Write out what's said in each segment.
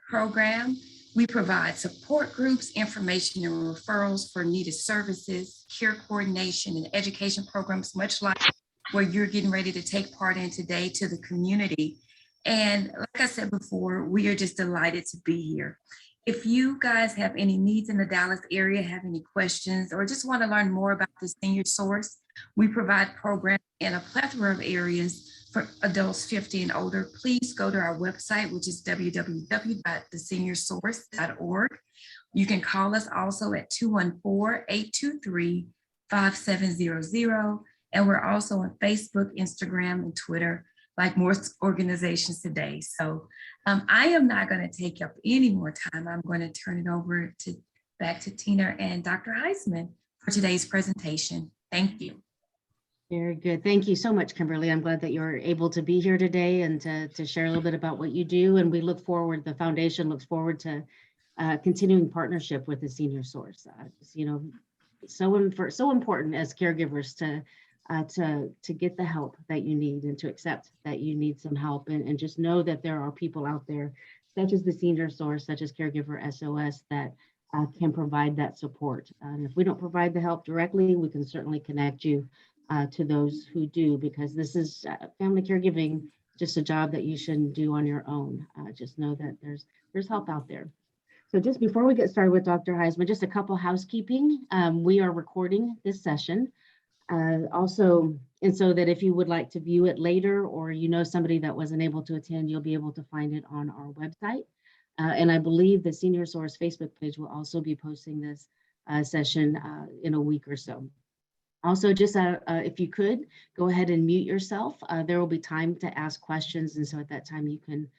program. We provide support groups, information and referrals for needed services, care coordination and education programs, much like what you're getting ready to take part in today to the community. And like I said before, we are just delighted to be here. If you guys have any needs in the Dallas area, have any questions, or just want to learn more about the Senior Source, we provide programs in a plethora of areas for adults 50 and older. Please go to our website, which is www.theseniorsource.org. You can call us also at 214-823-5700. And we're also on Facebook, Instagram, and Twitter, like most organizations today. So I am not going to take up any more time. I'm going to turn it over back to Tina and Dr. Huysman for today's presentation. Thank you. Very good. Thank you so much, Kimberly. I'm glad that you're able to be here today and to share a little bit about what you do. And we look forward, the foundation looks forward to continuing partnership with the Senior Source. So important as caregivers to get the help that you need and to accept that you need some help and just know that there are people out there, such as the Senior Source, such as Caregiver SOS, that can provide that support. And if we don't provide the help directly, we can certainly connect you to those who do, because this is family caregiving, just a job that you shouldn't do on your own. Just know that there's help out there. So just before we get started with Dr. Huysman, just a couple housekeeping. We are recording this session. Also, and so that if you would like to view it later, or you know somebody that wasn't able to attend, you'll be able to find it on our website. And I believe the Senior Source Facebook page will also be posting this session in a week or so. Also, just if you could, go ahead and mute yourself. There will be time to ask questions, and so at that time you can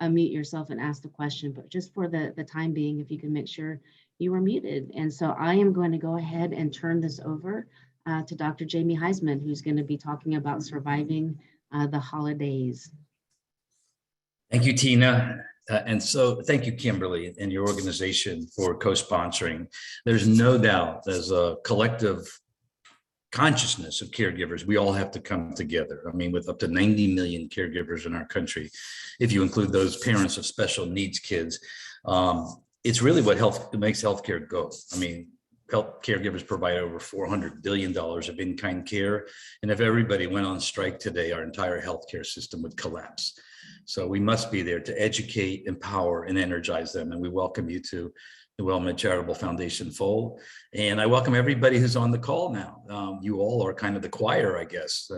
mute yourself and ask the question, but just for the time being, if you can make sure you are muted. And so I am going to go ahead and turn this over to Dr. Jamie Huysman, who's going to be talking about surviving the Holi-Daze. Thank you, Tina. And so thank you, Kimberly, and your organization for co-sponsoring. There's no doubt there's a collective consciousness of caregivers. We all have to come together. I mean, with up to 90 million caregivers in our country, if you include those parents of special needs kids, it's really what makes healthcare go. I mean, caregivers provide over $400 billion of in-kind care. And if everybody went on strike today, our entire healthcare system would collapse. So we must be there to educate, empower, and energize them. And we welcome you to the WellMed Charitable Foundation fold. And I welcome everybody who's on the call now. You all are kind of the choir, I guess.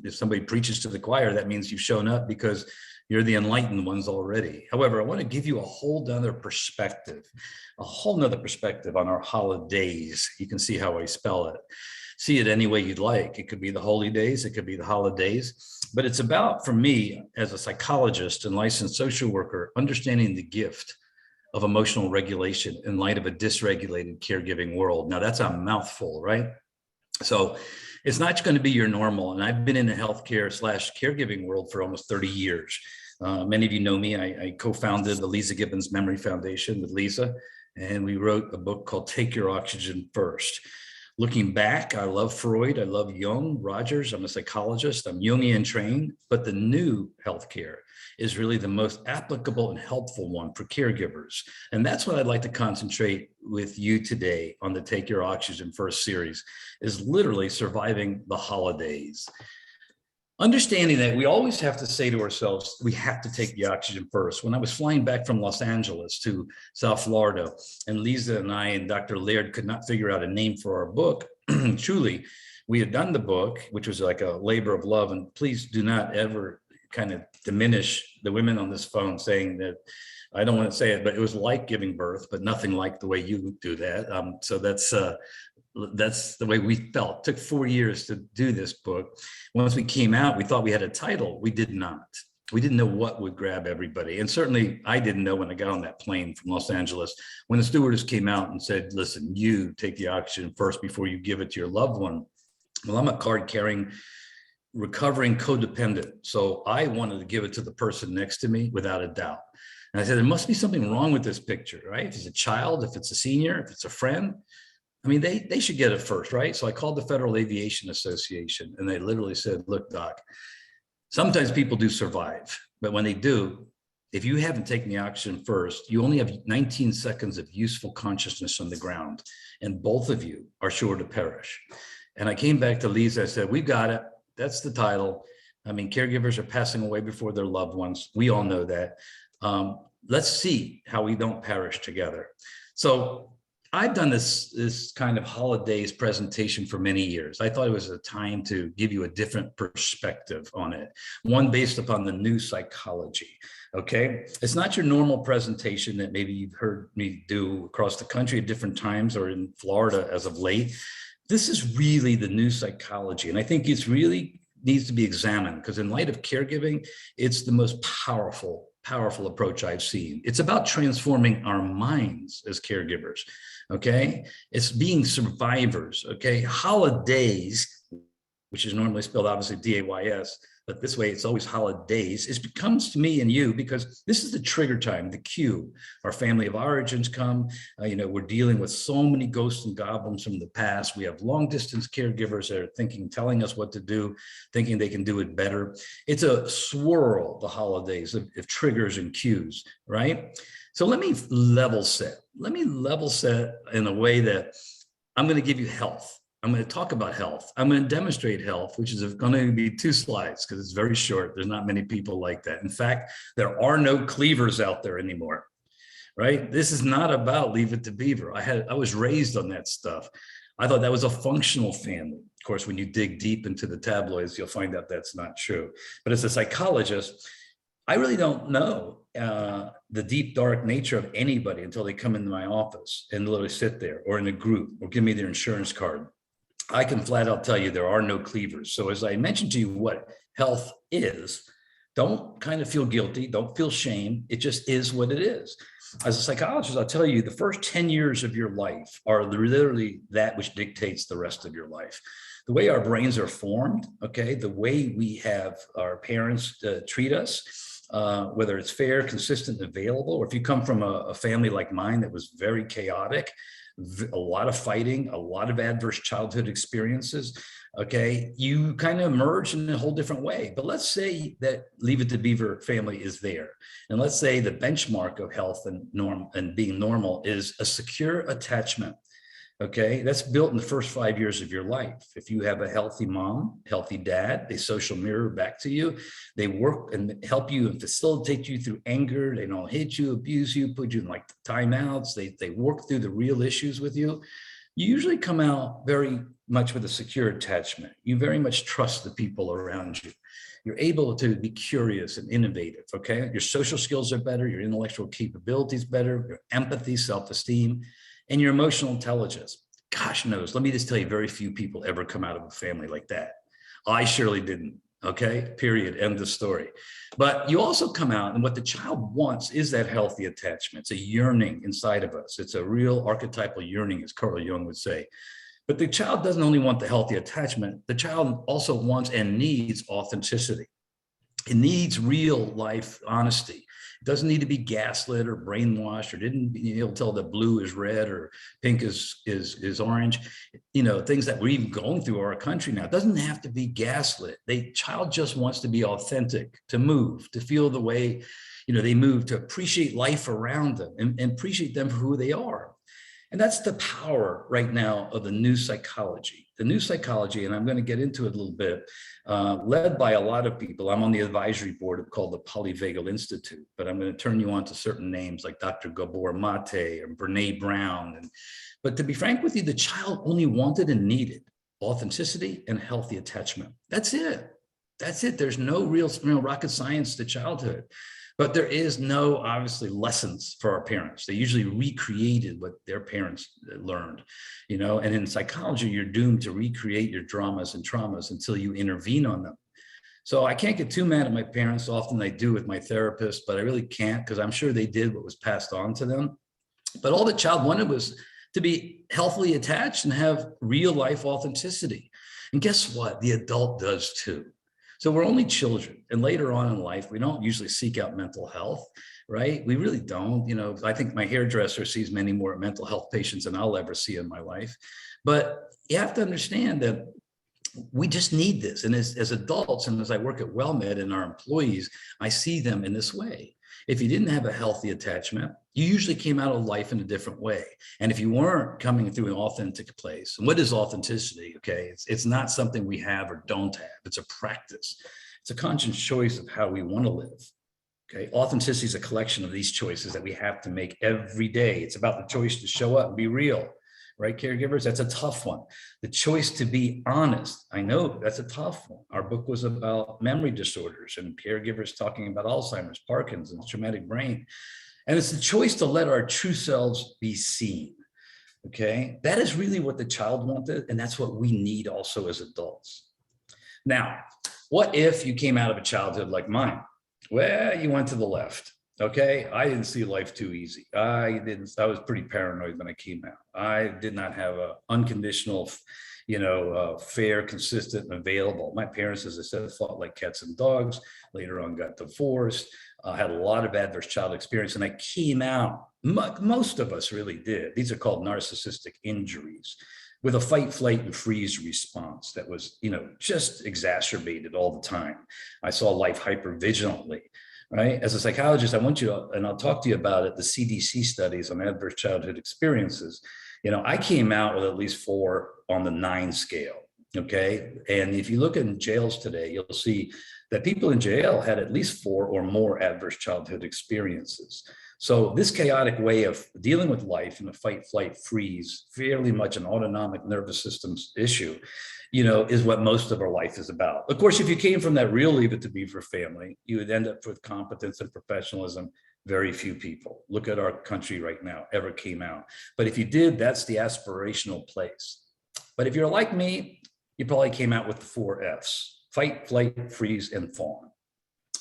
If somebody preaches to the choir, that means you've shown up because you're the enlightened ones already. However, I want to give you a whole nother perspective on our Holi-Daze. You can see how I spell it. See it any way you'd like. It could be the Holi-Daze, it could be the Holi-Daze, but it's about, for me, as a psychologist and licensed social worker, understanding the gift of emotional regulation in light of a dysregulated caregiving world. Now that's a mouthful, right? So it's not going to be your normal. And I've been in the healthcare / caregiving world for almost 30 years. Many of you know me. I co-founded the Lisa Gibbons Memory Foundation with Lisa, and we wrote a book called Take Your Oxygen First. Looking back, I love Freud, I love Jung, Rogers, I'm a psychologist, I'm Jungian trained, but the new healthcare is really the most applicable and helpful one for caregivers. And that's what I'd like to concentrate with you today on the Take Your Oxygen First series, is literally surviving the Holi-Daze. Understanding that we always have to say to ourselves, we have to take the oxygen first. When I was flying back from Los Angeles to South Florida, and Lisa and I and Dr. Laird could not figure out a name for our book, truly, we had done the book, which was like a labor of love. And please do not ever kind of diminish the women on this phone saying that, I don't want to say it, but it was like giving birth, but nothing like the way you do that. So that's the way we felt. It took 4 years to do this book. Once we came out, we thought we had a title. We did not. We didn't know what would grab everybody. And certainly I didn't know when I got on that plane from Los Angeles, when the stewardess came out and said, listen, you take the oxygen first before you give it to your loved one. Well, I'm a card-carrying, recovering codependent. So I wanted to give it to the person next to me without a doubt. And I said, there must be something wrong with this picture, right? If it's a child, if it's a senior, if it's a friend, I mean, they should get it first, right? So I called the Federal Aviation Association, and they literally said, look, doc, sometimes people do survive, but when they do, if you haven't taken the oxygen first, you only have 19 seconds of useful consciousness on the ground, and both of you are sure to perish. And I came back to Lisa, I said, we got it. That's the title. I mean, caregivers are passing away before their loved ones. We all know that. Let's see how we don't perish together. So I've done this kind of Holi-Daze presentation for many years. I thought it was a time to give you a different perspective on it, one based upon the new psychology. Okay, it's not your normal presentation that maybe you've heard me do across the country at different times or in Florida as of late. This is really the new psychology, and I think it's really needs to be examined because in light of caregiving, it's the most powerful approach I've seen. It's about transforming our minds as caregivers. Okay, it's being survivors. Okay, Holi-Daze, which is normally spelled obviously D-A-Y-S, but this way it's always Holi-Daze. It becomes to me and you because this is the trigger time, the cue. Our family of origins come. We're dealing with so many ghosts and goblins from the past. We have long distance caregivers that are telling us what to do, thinking they can do it better. It's a swirl, the Holi-Daze of triggers and cues, right? So let me level set. Let me level set in a way that I'm going to give you health. I'm going to talk about health. I'm going to demonstrate health, which is going to be 2 slides because it's very short. There's not many people like that. In fact, there are no cleavers out there anymore, right? This is not about leave it to beaver. I was raised on that stuff. I thought that was a functional family. Of course, when you dig deep into the tabloids, you'll find out that's not true. But as a psychologist, I really don't know the deep, dark nature of anybody until they come into my office and literally sit there or in a group or give me their insurance card. I can flat out tell you there are no cleavers. So as I mentioned to you what health is, don't kind of feel guilty, don't feel shame. It just is what it is. As a psychologist, I'll tell you the first 10 years of your life are literally that which dictates the rest of your life. The way our brains are formed, okay, the way we have our parents treat us, whether it's fair, consistent, available, or if you come from a family like mine that was very chaotic, a lot of fighting, a lot of adverse childhood experiences, okay, you kind of emerge in a whole different way. But let's say that Leave It to Beaver family is there. And let's say the benchmark of health and being normal is a secure attachment. Okay, that's built in the first 5 years of your life. If you have a healthy mom, healthy dad, they social mirror back to you. They work and help you and facilitate you through anger. They don't hit you, abuse you, put you in like timeouts. They work through the real issues with you. You usually come out very much with a secure attachment. You very much trust the people around you. You're able to be curious and innovative, okay? Your social skills are better, your intellectual capabilities better, your empathy, self-esteem, and your emotional intelligence. Gosh knows, let me just tell you, very few people ever come out of a family like that. I surely didn't, okay? Period, end of story. But you also come out, and what the child wants is that healthy attachment. It's a yearning inside of us. It's a real archetypal yearning, as Carl Jung would say. But the child doesn't only want the healthy attachment, the child also wants and needs authenticity. It needs real life honesty. It doesn't need to be gaslit or brainwashed or didn't be able to tell that blue is red or pink is orange. Things that we're even going through our country now. It doesn't have to be gaslit. The child just wants to be authentic, to move, to feel the way, they move, to appreciate life around them and appreciate them for who they are. And that's the power right now of the new psychology. The new psychology, and I'm going to get into it a little bit, led by a lot of people. I'm on the advisory board called the Polyvagal Institute, but I'm going to turn you on to certain names like Dr. Gabor Mate or Brene Brown. But to be frank with you, the child only wanted and needed authenticity and healthy attachment. That's it. That's it. There's no real rocket science to childhood. But there is no, obviously, lessons for our parents. They usually recreated what their parents learned, and in psychology, you're doomed to recreate your dramas and traumas until you intervene on them. So I can't get too mad at my parents. Often I do with my therapist, but I really can't because I'm sure they did what was passed on to them. But all the child wanted was to be healthily attached and have real life authenticity. And guess what? The adult does too. So we're only children, and later on in life, we don't usually seek out mental health, right? We really don't. I think my hairdresser sees many more mental health patients than I'll ever see in my life. But you have to understand that we just need this. And as adults, and as I work at WellMed and our employees, I see them in this way. If you didn't have a healthy attachment, you usually came out of life in a different way. And if you weren't coming through an authentic place, and what is authenticity? Okay, it's not something we have or don't have. It's a practice. It's a conscious choice of how we want to live. Okay, authenticity is a collection of these choices that we have to make every day. It's about the choice to show up and be real, right, caregivers? That's a tough one. The choice to be honest. I know that's a tough one. Our book was about memory disorders and caregivers talking about Alzheimer's, Parkinson's, traumatic brain. And it's the choice to let our true selves be seen. Okay, that is really what the child wanted. And that's what we need also as adults. Now, what if you came out of a childhood like mine? Well, you went to the left. Okay, I didn't see life too easy. I was pretty paranoid when I came out. I did not have a unconditional, fair, consistent, and available. My parents, as I said, fought like cats and dogs. Later on, got divorced. Had a lot of adverse child experience, and I came out. Most of us really did. These are called narcissistic injuries, with a fight, flight, and freeze response that was, just exacerbated all the time. I saw life hypervigilantly, right? As a psychologist, I want you to, and I'll talk to you about it, the CDC studies on adverse childhood experiences. I came out with at least 4 on the 9 scale, okay? And if you look in jails today, you'll see that people in jail had at least 4 or more adverse childhood experiences. So this chaotic way of dealing with life in a fight, flight, freeze, fairly much an autonomic nervous system issue, is what most of our life is about. Of course, if you came from that real Leave It to Beaver family, you would end up with competence and professionalism. Very few people, look at our country right now, ever came out. But if you did, that's the aspirational place. But if you're like me, you probably came out with the 4 Fs: fight, flight, freeze, and fawn.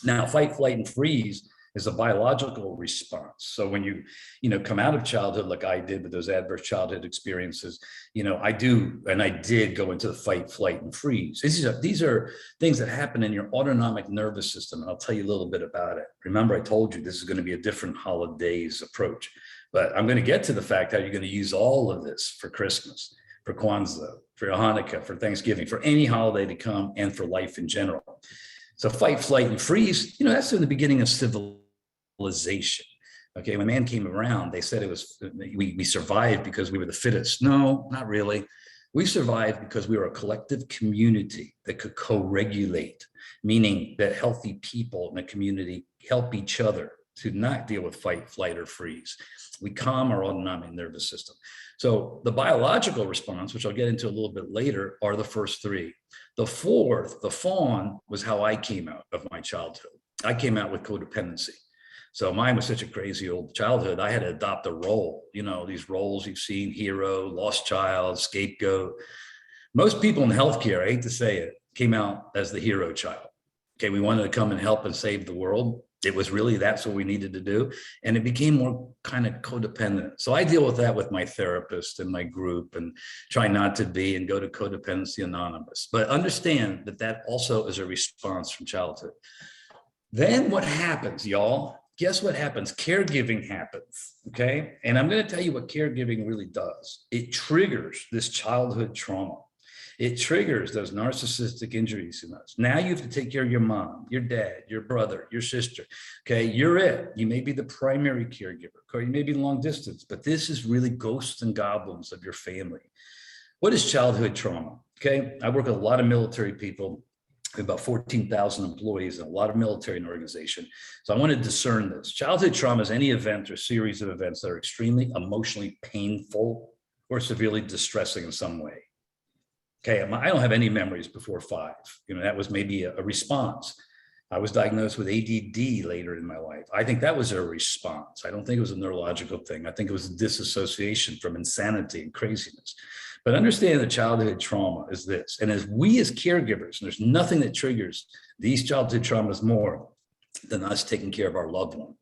Now, fight, flight, and freeze is a biological response. So when you come out of childhood like I did with those adverse childhood experiences, I did go into the fight, flight, and freeze. These are things that happen in your autonomic nervous system. And I'll tell you a little bit about it. Remember, I told you this is going to be a different Holi-Daze approach, but I'm going to get to the fact how you're going to use all of this for Christmas, for Kwanzaa, for Hanukkah, for Thanksgiving, for any holiday to come, and for life in general. So fight, flight, and freeze, that's in the beginning of civilization. Okay, when man came around, they said it was we survived because we were the fittest. No, not really. We survived because we were a collective community that could co-regulate, meaning that healthy people in a community help each other to not deal with fight, flight, or freeze. We calm our autonomic nervous system. So the biological response, which I'll get into a little bit later, are the first 3. The 4th, the fawn, was how I came out of my childhood. I came out with codependency. So mine was such a crazy old childhood. I had to adopt a role, these roles you've seen: hero, lost child, scapegoat. Most people in healthcare, I hate to say it, came out as the hero child. Okay, we wanted to come and help and save the world. It was really, that's what we needed to do. And it became more kind of codependent. So I deal with that with my therapist and my group, and try not to be, and go to Codependency Anonymous. But understand that that also is a response from childhood. Then what happens, y'all? Guess what happens? Caregiving happens, okay? And I'm going to tell you what caregiving really does. It triggers this childhood trauma. It triggers those narcissistic injuries in us. Now you have to take care of your mom, your dad, your brother, your sister, okay? You're it. You may be the primary caregiver, or you may be long distance, but this is really ghosts and goblins of your family. What is childhood trauma? Okay, I work with a lot of military people. About 14,000 employees and a lot of military in the organization. So I want to discern this. Childhood trauma is any event or series of events that are extremely emotionally painful or severely distressing in some way. Okay, I don't have any memories before 5. That was maybe a response. I was diagnosed with ADD later in my life. I think that was a response. I don't think it was a neurological thing. I think it was a disassociation from insanity and craziness. But understand that childhood trauma is this. And as we as caregivers, and there's nothing that triggers these childhood traumas more than us taking care of our loved one.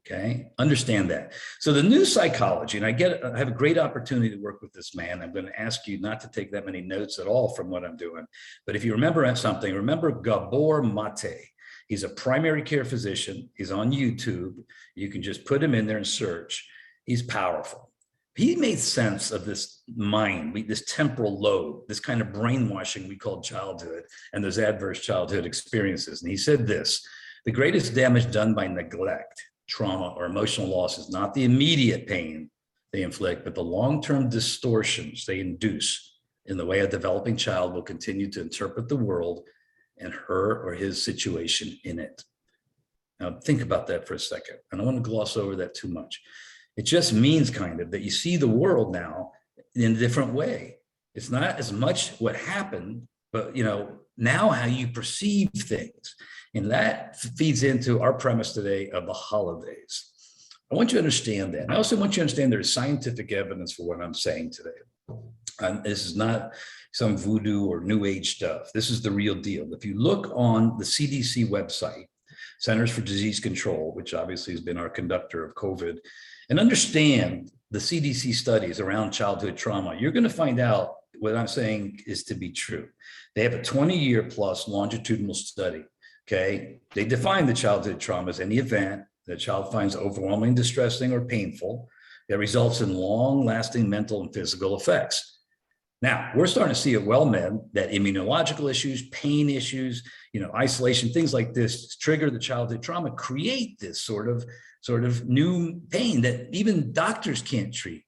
Okay, understand that. So the new psychology, and I have a great opportunity to work with this man. I'm going to ask you not to take that many notes at all from what I'm doing. But if you remember something, remember Gabor Mate. He's a primary care physician. He's on YouTube. You can just put him in there and search. He's powerful. He made sense of this mind, this temporal lobe, this kind of brainwashing we call childhood, and those adverse childhood experiences. And he said this: the greatest damage done by neglect trauma or emotional loss is not the immediate pain they inflict, but the long-term distortions they induce in the way a developing child will continue to interpret the world and her or his situation in it. Now, think about that for a second. I don't want to gloss over that too much. It just means kind of that you see the world now in a different way. It's not as much what happened, but now how you perceive things. And that feeds into our premise today of the Holi-Daze. I want you to understand that. I also want you to understand there's scientific evidence for what I'm saying today. This is not some voodoo or new age stuff. This is the real deal. If you look on the CDC website, Centers for Disease Control, which obviously has been our conductor of COVID, and understand the CDC studies around childhood trauma, you're going to find out what I'm saying is to be true. They have a 20-year plus longitudinal study. Okay, they define the childhood trauma as any event that child finds overwhelming, distressing, or painful that results in long-lasting mental and physical effects. Now, we're starting to see at WellMed that immunological issues, pain issues, isolation, things like this trigger the childhood trauma, create this sort of new pain that even doctors can't treat.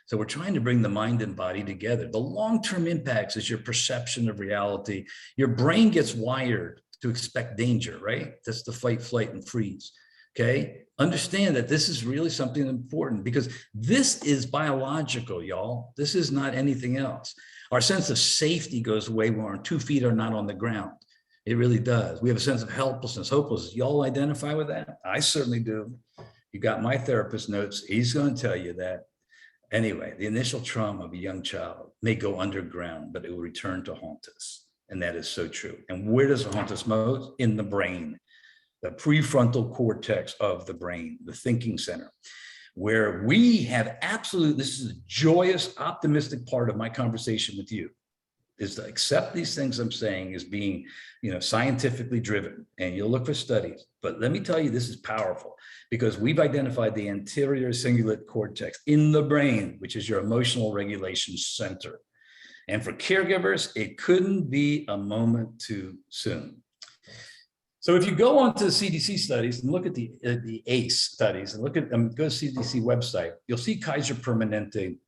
So we're trying to bring the mind and body together. The long-term impacts is your perception of reality. Your brain gets wired to expect danger, right? That's the fight, flight, and freeze. Okay, understand that this is really something important because this is biological, y'all. This is not anything else. Our sense of safety goes away when our 2 feet are not on the ground. It really does. We have a sense of helplessness, hopelessness. Y'all identify with that? I certainly do. You got my therapist notes. He's going to tell you that. Anyway, the initial trauma of a young child may go underground, but it will return to haunt us. And that is so true. And where does it haunt us most? In the brain. The prefrontal cortex of the brain, the thinking center, where we have this is a joyous, optimistic part of my conversation with you, is to accept these things I'm saying as being, scientifically driven, and you'll look for studies. But let me tell you, this is powerful because we've identified the anterior cingulate cortex in the brain, which is your emotional regulation center. And for caregivers, it couldn't be a moment too soon. So if you go onto the CDC studies and look at the ACE studies and look at them, go to CDC website, you'll see Kaiser Permanente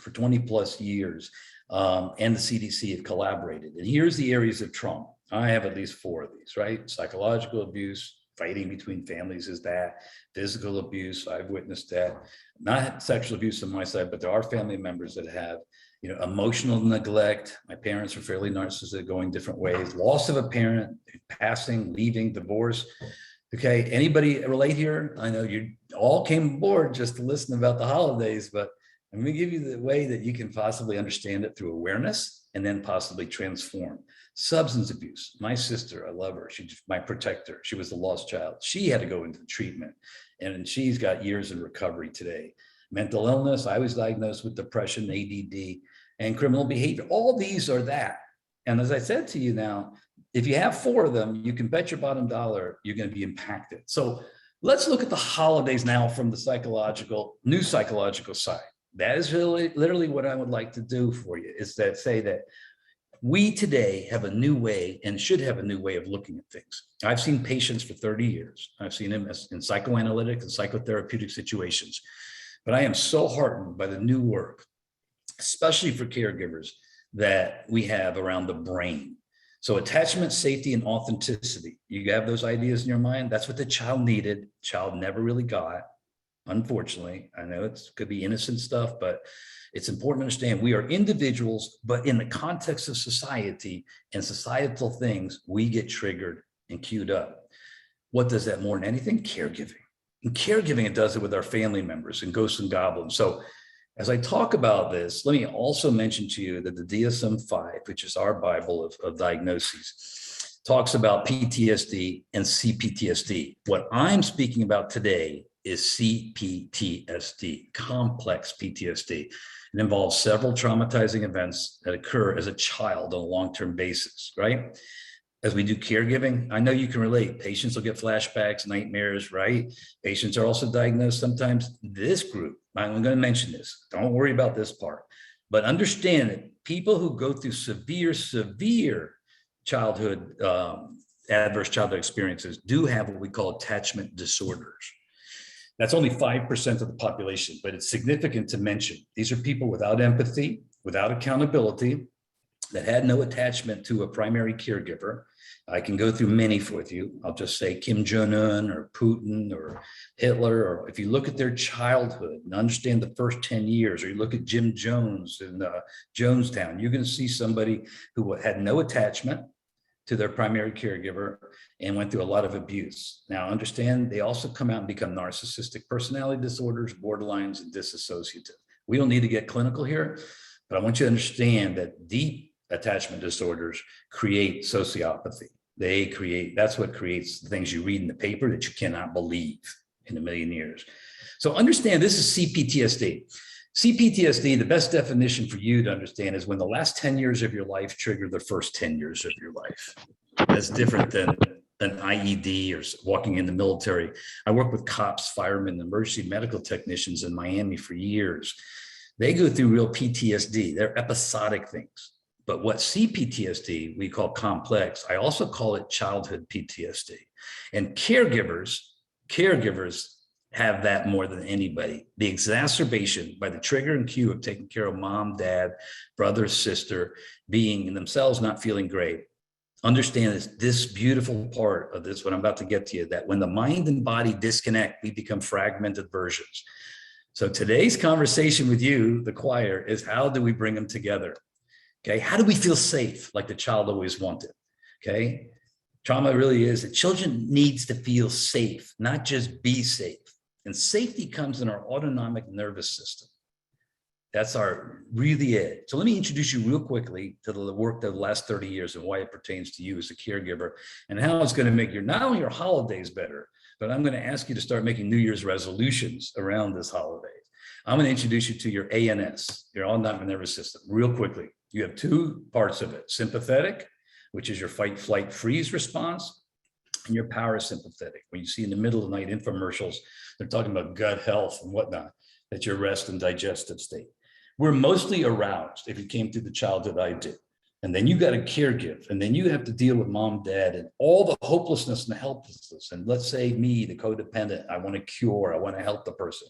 for 20 plus years and the CDC have collaborated. And here's the areas of trauma. I have at least 4 of these, right? Psychological abuse, fighting between families is that, physical abuse, I've witnessed that, not sexual abuse on my side, but there are family members that have, emotional neglect. My parents were fairly narcissistic, going different ways, loss of a parent, passing, leaving, divorce. Okay, anybody relate here? I know you all came aboard just to listen about the Holi-Daze, but I'm going to give you the way that you can possibly understand it through awareness and then possibly transform. Substance abuse. My sister, I love her. She's my protector. She was the lost child. She had to go into treatment and she's got years in recovery today. Mental illness. I was diagnosed with depression, ADD, and criminal behavior. All these are that. And as I said to you now, if you have 4 of them, you can bet your bottom dollar you're going to be impacted. So let's look at the Holi-Daze now from the new psychological side. That is really literally what I would like to do for you, is that say that we today have a new way and should have a new way of looking at things. I've seen patients for 30 years. I've seen them in psychoanalytic and psychotherapeutic situations, but I am so heartened by the new work, especially for caregivers, that we have around the brain. So attachment, safety, and authenticity. You have those ideas in your mind. That's what the child needed. Child never really got, unfortunately. I know it could be innocent stuff, but it's important to understand we are individuals, but in the context of society and societal things, we get triggered and queued up. What does that more than anything? Caregiving. In caregiving, it does it with our family members and ghosts and goblins. So as I talk about this, let me also mention to you that the DSM-5, which is our Bible of diagnoses, talks about PTSD and CPTSD. What I'm speaking about today is CPTSD, complex PTSD. It involves several traumatizing events that occur as a child on a long-term basis, right? As we do caregiving, I know you can relate. Patients will get flashbacks, nightmares, right? Patients are also diagnosed sometimes. This group, I'm going to mention this. Don't worry about this part, but understand that people who go through severe childhood, adverse childhood experiences do have what we call attachment disorders. That's only 5% of the population, but it's significant to mention. These are people without empathy, without accountability, that had no attachment to a primary caregiver. I can go through many with you. I'll just say Kim Jong-un or Putin or Hitler, or if you look at their childhood and understand the first 10 years, or you look at Jim Jones in Jonestown, you're going to see somebody who had no attachment to their primary caregiver and went through a lot of abuse. Now, understand they also come out and become narcissistic personality disorders, borderlines, and disassociative. We don't need to get clinical here, but I want you to understand that deep attachment disorders create sociopathy. That's what creates the things you read in the paper that you cannot believe in a million years. So understand this is CPTSD. CPTSD, the best definition for you to understand is when the last 10 years of your life trigger the first 10 years of your life. That's different than an IED or walking in the military. I work with cops, firemen, emergency medical technicians in Miami for years. They go through real PTSD. They're episodic things. But what CPTSD we call complex, I also call it childhood PTSD. And caregivers have that more than anybody. The exacerbation by the trigger and cue of taking care of mom, dad, brother, sister, being in themselves not feeling great. Understand this beautiful part of this, what I'm about to get to you, that when the mind and body disconnect, we become fragmented versions. So today's conversation with you, the choir, is how do we bring them together? Okay, how do we feel safe like the child always wanted? Okay, trauma really is that children needs to feel safe, not just be safe. And safety comes in our autonomic nervous system. That's our really it. So let me introduce you real quickly to the work of the last 30 years and why it pertains to you as a caregiver and how it's going to make not only your holidays better, but I'm going to ask you to start making New Year's resolutions around this holiday. I'm going to introduce you to your ANS, your autonomic nervous system, real quickly. You have two parts of it: sympathetic, which is your fight, flight, freeze response, and your parasympathetic. When you see in the middle of the night infomercials, they're talking about gut health and whatnot, that's your rest and digestive state. We're mostly aroused if you came through the childhood I did. And then you got to caregive, and then you have to deal with mom, dad, and all the hopelessness and the helplessness. And let's say me, the codependent, I want to cure, I want to help the person.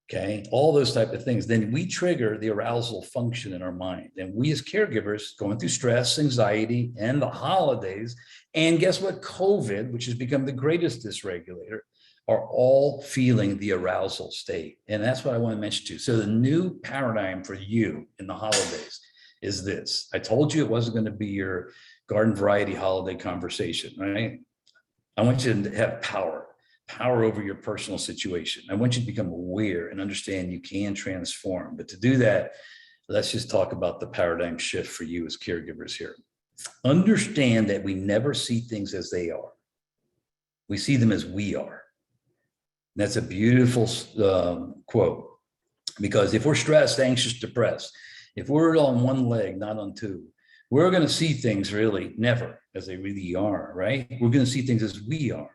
Okay, all those type of things. Then we trigger the arousal function in our mind. And we as caregivers going through stress, anxiety, and the holidays, and guess what? COVID, which has become the greatest dysregulator, are all feeling the arousal state. And that's what I want to mention to you. So the new paradigm for you in the holidays is this. I told you it wasn't going to be your garden variety holiday conversation, right? I want you to have power over your personal situation. I want you to become aware and understand you can transform. But to do that, let's just talk about the paradigm shift for you as caregivers here. Understand that we never see things as they are. We see them as we are. That's a beautiful quote, because if we're stressed, anxious, depressed, if we're on one leg, not on two, we're going to see things really never as they really are, right? We're going to see things as we are.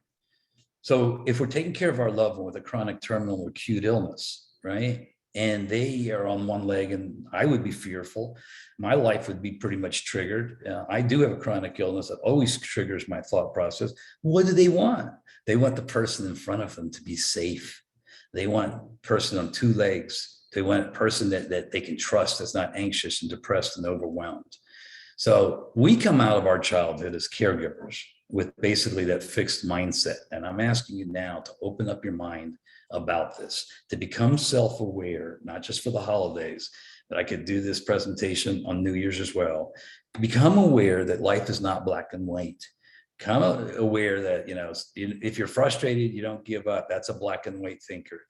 So if we're taking care of our loved one with a chronic terminal or acute illness, right? And they are on one leg and I would be fearful. My life would be pretty much triggered. I do have a chronic illness that always triggers my thought process. What do they want? They want the person in front of them to be safe. They want a person on two legs. They want a person that they can trust, that's not anxious and depressed and overwhelmed. So we come out of our childhood as caregivers with basically that fixed mindset. And I'm asking you now to open up your mind about this, to become self-aware, not just for the holidays, but I could do this presentation on New Year's as well. Become aware that life is not black and white. Become aware that, if you're frustrated, you don't give up. That's a black and white thinker.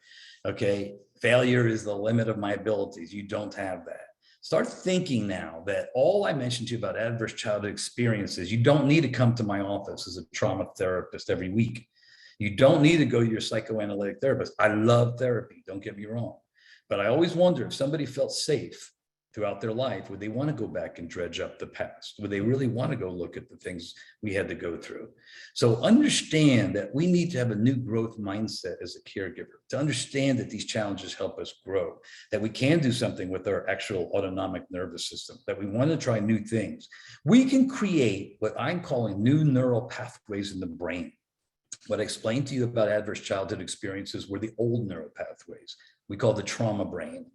Okay. Failure is the limit of my abilities. You don't have that. Start thinking now that all I mentioned to you about adverse childhood experiences, you don't need to come to my office as a trauma therapist every week. You don't need to go to your psychoanalytic therapist. I love therapy, don't get me wrong. But I always wonder if somebody felt safe throughout their life, would they want to go back and dredge up the past? Would they really want to go look at the things we had to go through? So understand that we need to have a new growth mindset as a caregiver, to understand that these challenges help us grow, that we can do something with our actual autonomic nervous system, that we want to try new things. We can create what I'm calling new neural pathways in the brain. What I explained to you about adverse childhood experiences were the old neural pathways. We call the trauma brain.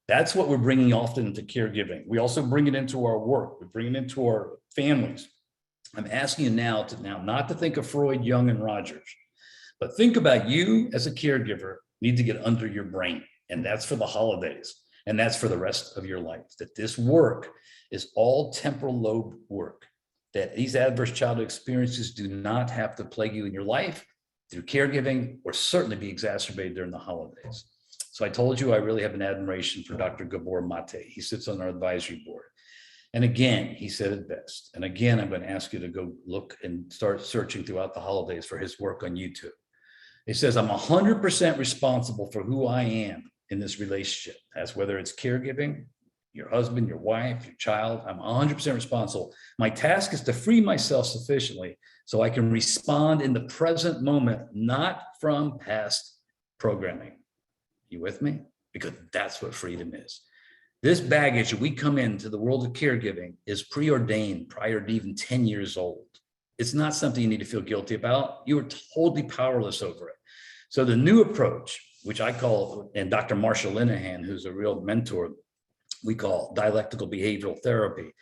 That's what we're bringing often into caregiving. We also bring it into our work. We bring it into our families. I'm asking you now not to think of Freud, Jung, and Rogers, but think about you as a caregiver need to get under your brain. And that's for the holidays. And that's for the rest of your life, that this work is all temporal lobe work, that these adverse childhood experiences do not have to plague you in your life through caregiving, or certainly be exacerbated during the holidays. So I told you I really have an admiration for Dr. Gabor Mate. He sits on our advisory board. And again, he said it best. And again, I'm going to ask you to go look and start searching throughout the holidays for his work on YouTube. He says, I'm 100% responsible for who I am in this relationship, as whether it's caregiving, your husband, your wife, your child, I'm 100% responsible. My task is to free myself sufficiently so I can respond in the present moment, not from past programming. You with me? Because that's what freedom is. This baggage, we come into the world of caregiving, is preordained prior to even 10 years old. It's not something you need to feel guilty about. You are totally powerless over it. So the new approach, which I call, and Dr. Marsha Linehan, who's a real mentor, we call dialectical behavioral therapy,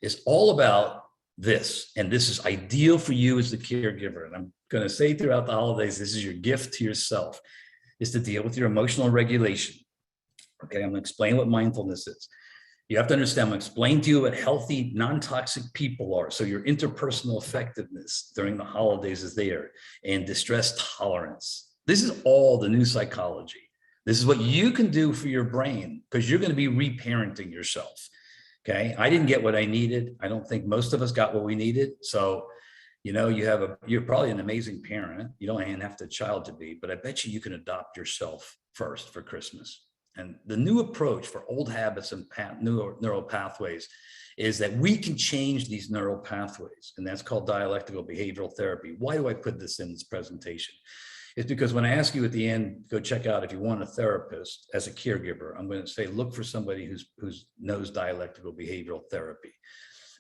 is all about this. And this is ideal for you as the caregiver. And I'm going to say throughout the holidays, this is your gift to yourself, is to deal with your emotional regulation. Okay, I'm going to explain what mindfulness is. You have to understand, I'm going to explain to you what healthy, non-toxic people are. So your interpersonal effectiveness during the holidays is there, and distress tolerance. This is all the new psychology. This is what you can do for your brain, because you're going to be reparenting yourself. Okay, I didn't get what I needed. I don't think most of us got what we needed. So, you know, you're probably an amazing parent. You don't have to child to be, but I bet you can adopt yourself first for Christmas. And the new approach for old habits and neural pathways is that we can change these neural pathways. And that's called dialectical behavioral therapy. Why do I put this in this presentation? It's because when I ask you at the end, go check out if you want a therapist as a caregiver, I'm going to say, look for somebody who knows dialectical behavioral therapy,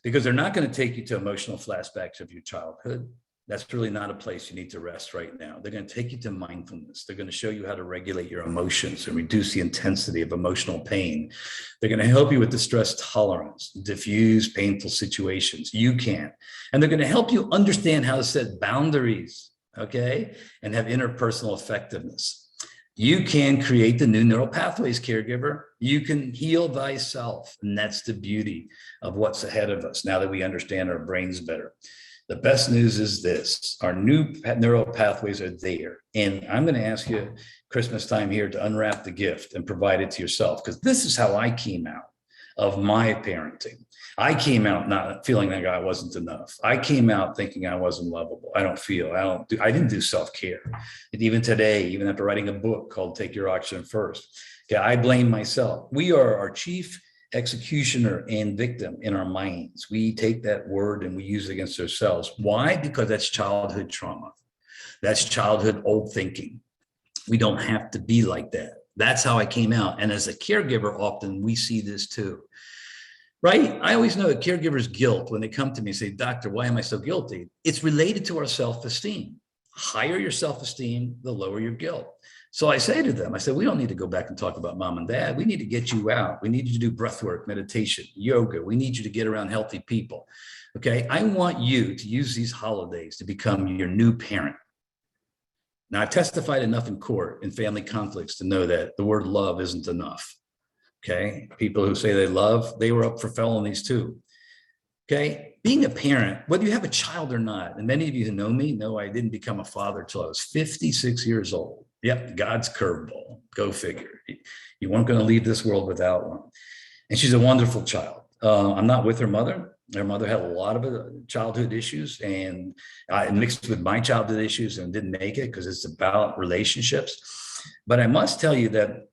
because they're not going to take you to emotional flashbacks of your childhood. That's really not a place you need to rest right now. They're going to take you to mindfulness. They're going to show you how to regulate your emotions and reduce the intensity of emotional pain. They're going to help you with distress tolerance, diffuse painful situations. You can. And they're going to help you understand how to set boundaries, okay, and have interpersonal effectiveness. You can create the new neural pathways, caregiver. You can heal thyself. And that's the beauty of what's ahead of us now that we understand our brains better. The best news is this: our new neural pathways are there. And I'm going to ask you Christmas time here to unwrap the gift and provide it to yourself, because this is how I came out of my parenting. I came out not feeling like I wasn't enough. I came out thinking I wasn't lovable. I didn't do self-care. And even today, even after writing a book called Take Your Oxygen First, okay, I blame myself. We are our chief executioner and victim in our minds. We take that word and we use it against ourselves. Why? Because that's childhood trauma. That's childhood old thinking. We don't have to be like that. That's how I came out. And as a caregiver, often we see this too, right? I always know a caregiver's guilt when they come to me and say, doctor, why am I so guilty? It's related to our self-esteem. Higher your self-esteem, the lower your guilt. So I say to them, I said, we don't need to go back and talk about mom and dad. We need to get you out. We need you to do breath work, meditation, yoga. We need you to get around healthy people. Okay. I want you to use these holidays to become your new parent. Now, I've testified enough in court in family conflicts to know that the word love isn't enough. Okay. People who say they love, they were up for felonies too. Okay. Being a parent, whether you have a child or not, and many of you who know me know I didn't become a father till I was 56 years old. Yep, God's curveball. Go figure. You weren't going to leave this world without one. And she's a wonderful child. I'm not with her mother. Her mother had a lot of childhood issues, and I mixed with my childhood issues and didn't make it because it's about relationships. But I must tell you that,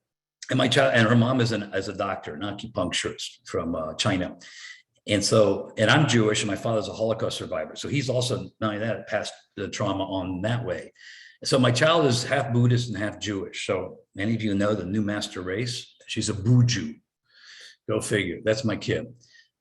and my child, and her mom is a doctor, an acupuncturist from China. And so, and I'm Jewish, and my father's a Holocaust survivor. So he's also, not only that, passed the trauma on that way. So my child is half Buddhist and half Jewish. So many of you know the new master race. She's a Buju. Go figure. That's my kid.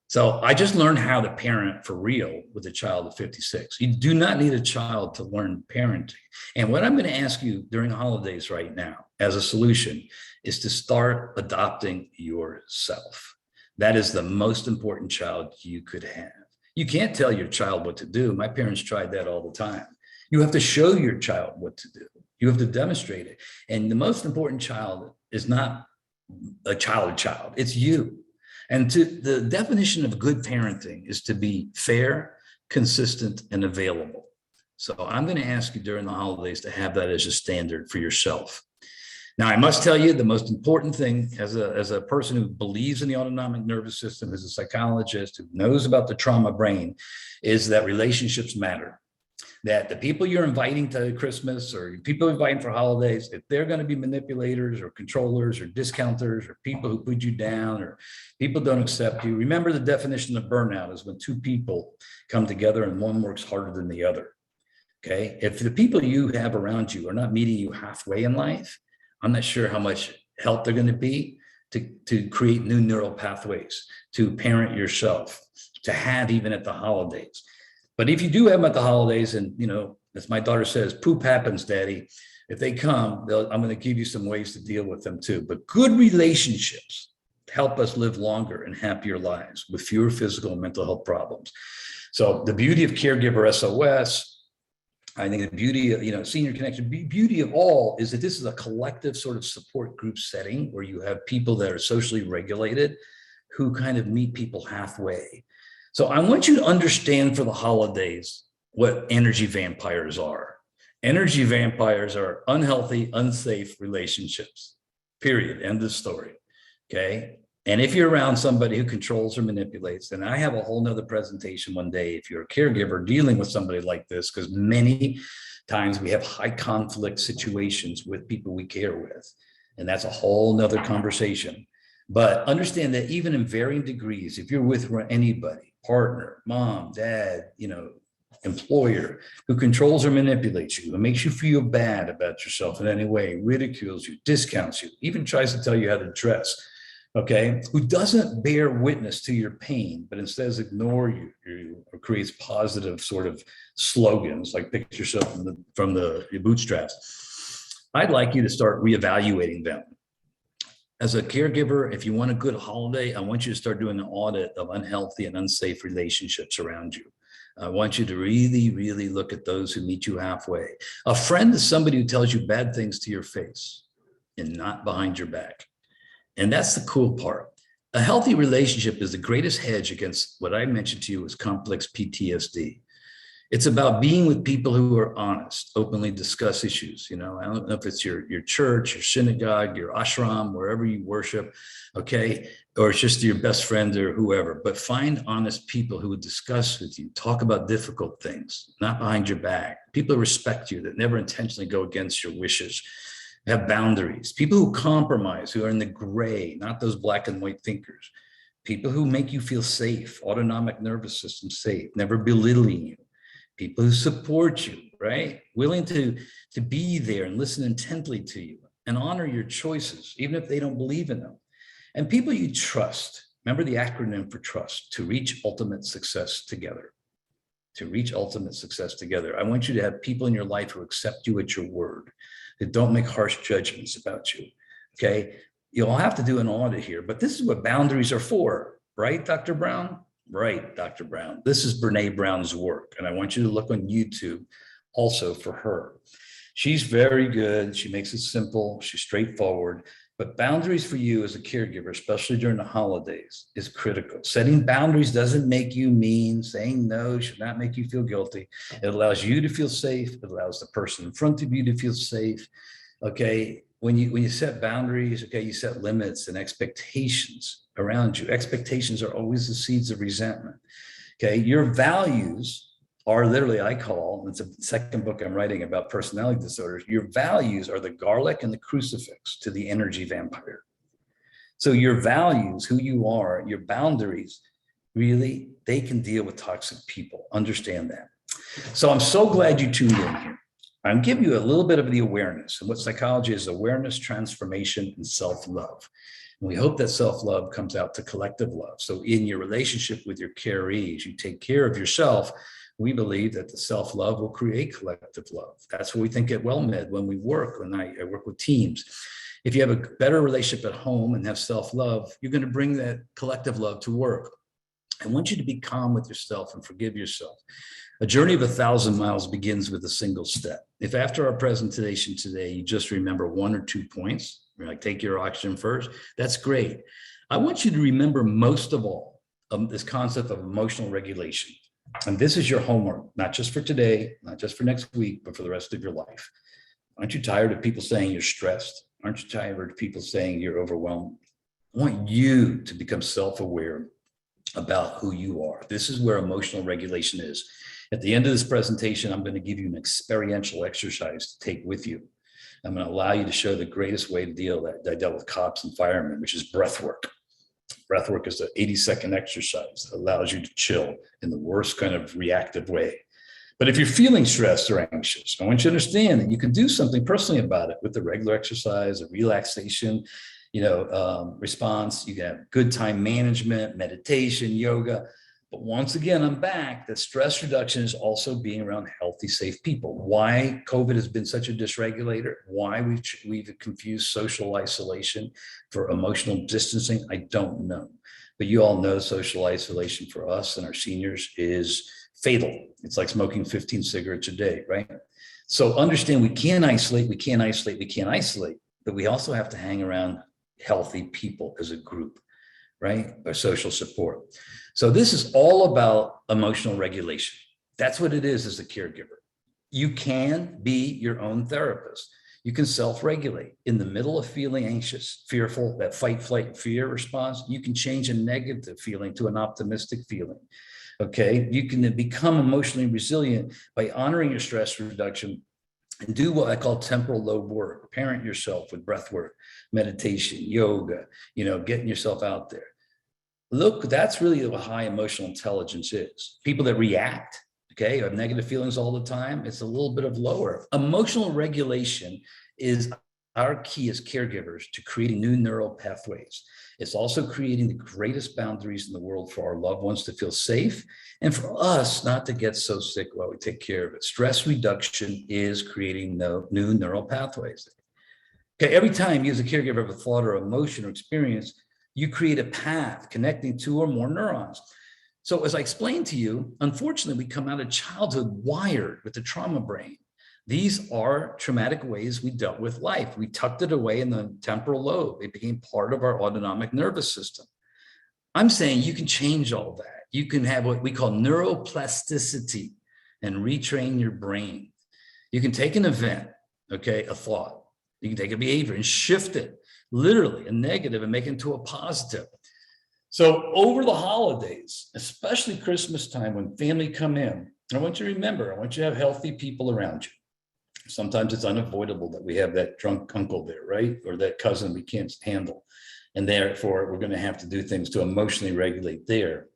So I just learned how to parent for real with a child of 56. You do not need a child to learn parenting. And what I'm going to ask you during the holidays right now as a solution is to start adopting yourself. That is the most important child you could have. You can't tell your child what to do. My parents tried that all the time. You have to show your child what to do. You have to demonstrate it. And the most important child is not a child, it's you. And the definition of good parenting is to be fair, consistent, and available. So I'm going to ask you during the holidays to have that as a standard for yourself. Now, I must tell you, the most important thing as a person who believes in the autonomic nervous system, as a psychologist who knows about the trauma brain, is that relationships matter. That the people you're inviting to Christmas or people inviting for holidays, if they're going to be manipulators or controllers or discounters or people who put you down or people don't accept you, remember the definition of burnout is when two people come together and one works harder than the other. Okay. If the people you have around you are not meeting you halfway in life, I'm not sure how much help they're going to be to create new neural pathways, to parent yourself, to have even at the holidays. But if you do have them at the holidays and, you know, as my daughter says, poop happens, daddy, if they come, I'm going to give you some ways to deal with them too. But good relationships help us live longer and happier lives with fewer physical and mental health problems. So the beauty of Caregiver SOS, I think the beauty of, you know, Senior Connection, beauty of all is that this is a collective sort of support group setting where you have people that are socially regulated who kind of meet people halfway. So I want you to understand for the holidays what energy vampires are. Energy vampires are unhealthy, unsafe relationships, period, end of story, okay? And if you're around somebody who controls or manipulates, then I have a whole nother presentation one day if you're a caregiver dealing with somebody like this, because many times we have high conflict situations with people we care with, and that's a whole nother conversation. But understand that even in varying degrees, if you're with anybody, partner, mom, dad, you know, employer who controls or manipulates you, who makes you feel bad about yourself in any way, ridicules you, discounts you, even tries to tell you how to dress, okay, who doesn't bear witness to your pain, but instead ignore you or creates positive sort of slogans like pick yourself from the bootstraps, I'd like you to start reevaluating them. As a caregiver, if you want a good holiday, I want you to start doing an audit of unhealthy and unsafe relationships around you. I want you to really, really look at those who meet you halfway. A friend is somebody who tells you bad things to your face and not behind your back. And that's the cool part. A healthy relationship is the greatest hedge against what I mentioned to you as complex PTSD. It's about being with people who are honest, openly discuss issues. You know, I don't know if it's your church, your synagogue, your ashram, wherever you worship, okay, or it's just your best friend or whoever, but find honest people who would discuss with you, talk about difficult things, not behind your back, people who respect you, that never intentionally go against your wishes, have boundaries, people who compromise, who are in the gray, not those black and white thinkers, people who make you feel safe, autonomic nervous system safe, never belittling you. People who support you, right? Willing to be there and listen intently to you and honor your choices, even if they don't believe in them. And people you trust. Remember the acronym for trust, to reach ultimate success together. To reach ultimate success together. I want you to have people in your life who accept you at your word, that don't make harsh judgments about you, okay? You'll have to do an audit here, but this is what boundaries are for, right, Dr. Brown? Right, Dr. Brown. This is Brene Brown's work, and I want you to look on YouTube also for her. She's very good. She makes it simple. She's straightforward. But boundaries for you as a caregiver, especially during the holidays, is critical. Setting boundaries doesn't make you mean. Saying no should not make you feel guilty. It allows you to feel safe. It allows the person in front of you to feel safe. Okay. When you set boundaries, okay, you set limits and expectations around you. Expectations are always the seeds of resentment. Okay. Your values are literally, I call, it's a second book I'm writing about personality disorders. Your values are the garlic and the crucifix to the energy vampire. So your values, who you are, your boundaries, really, they can deal with toxic people. Understand that. So I'm so glad you tuned in here. I'm giving you a little bit of the awareness, and what psychology is: awareness, transformation, and self-love. And we hope that self-love comes out to collective love. So in your relationship with your carees, you take care of yourself. We believe that the self-love will create collective love. That's what we think at WellMed when we work, when I work with teams. If you have a better relationship at home and have self-love, you're going to bring that collective love to work. I want you to be calm with yourself and forgive yourself. A journey of 1,000 miles begins with a single step. If after our presentation today, you just remember 1 or 2 points, like take your oxygen first, that's great. I want you to remember most of all this concept of emotional regulation. And this is your homework, not just for today, not just for next week, but for the rest of your life. Aren't you tired of people saying you're stressed? Aren't you tired of people saying you're overwhelmed? I want you to become self-aware about who you are. This is where emotional regulation is. At the end of this presentation, I'm going to give you an experiential exercise to take with you. I'm going to allow you to show the greatest way to deal that I dealt with cops and firemen, which is breath work. Breath work is an 80-second exercise that allows you to chill in the worst kind of reactive way. But if you're feeling stressed or anxious, I want you to understand that you can do something personally about it with the regular exercise, a relaxation, response. You can have good time management, meditation, yoga. But once again, I'm back that stress reduction is also being around healthy, safe people. Why COVID has been such a dysregulator, why we've confused social isolation for emotional distancing, I don't know. But you all know social isolation for us and our seniors is fatal. It's like smoking 15 cigarettes a day, right? So understand we can't isolate, but we also have to hang around healthy people as a group, right? Or social support. So this is all about emotional regulation. That's what it is as a caregiver. You can be your own therapist. You can self-regulate. In the middle of feeling anxious, fearful, that fight, flight, fear response, you can change a negative feeling to an optimistic feeling. Okay, you can become emotionally resilient by honoring your stress reduction and do what I call temporal lobe work. Parent yourself with breath work, meditation, yoga, getting yourself out there. Look, that's really what high emotional intelligence is. People that react, okay, have negative feelings all the time, it's a little bit of lower. Emotional regulation is our key as caregivers to creating new neural pathways. It's also creating the greatest boundaries in the world for our loved ones to feel safe and for us not to get so sick while we take care of it. Stress reduction is creating new neural pathways. Okay, every time you as a caregiver have a thought or emotion or experience, you create a path connecting 2 or more neurons. So as I explained to you, unfortunately, we come out of childhood wired with the trauma brain. These are traumatic ways we dealt with life. We tucked it away in the temporal lobe. It became part of our autonomic nervous system. I'm saying you can change all that. You can have what we call neuroplasticity and retrain your brain. You can take an event, okay, a thought. You can take a behavior and shift it, literally a negative, and make it into a positive. So over the holidays, especially Christmas time when family come in, I want you to remember, I want you to have healthy people around you. Sometimes it's unavoidable that we have that drunk uncle there, right? Or that cousin we can't handle. And therefore, we're going to have to do things to emotionally regulate there.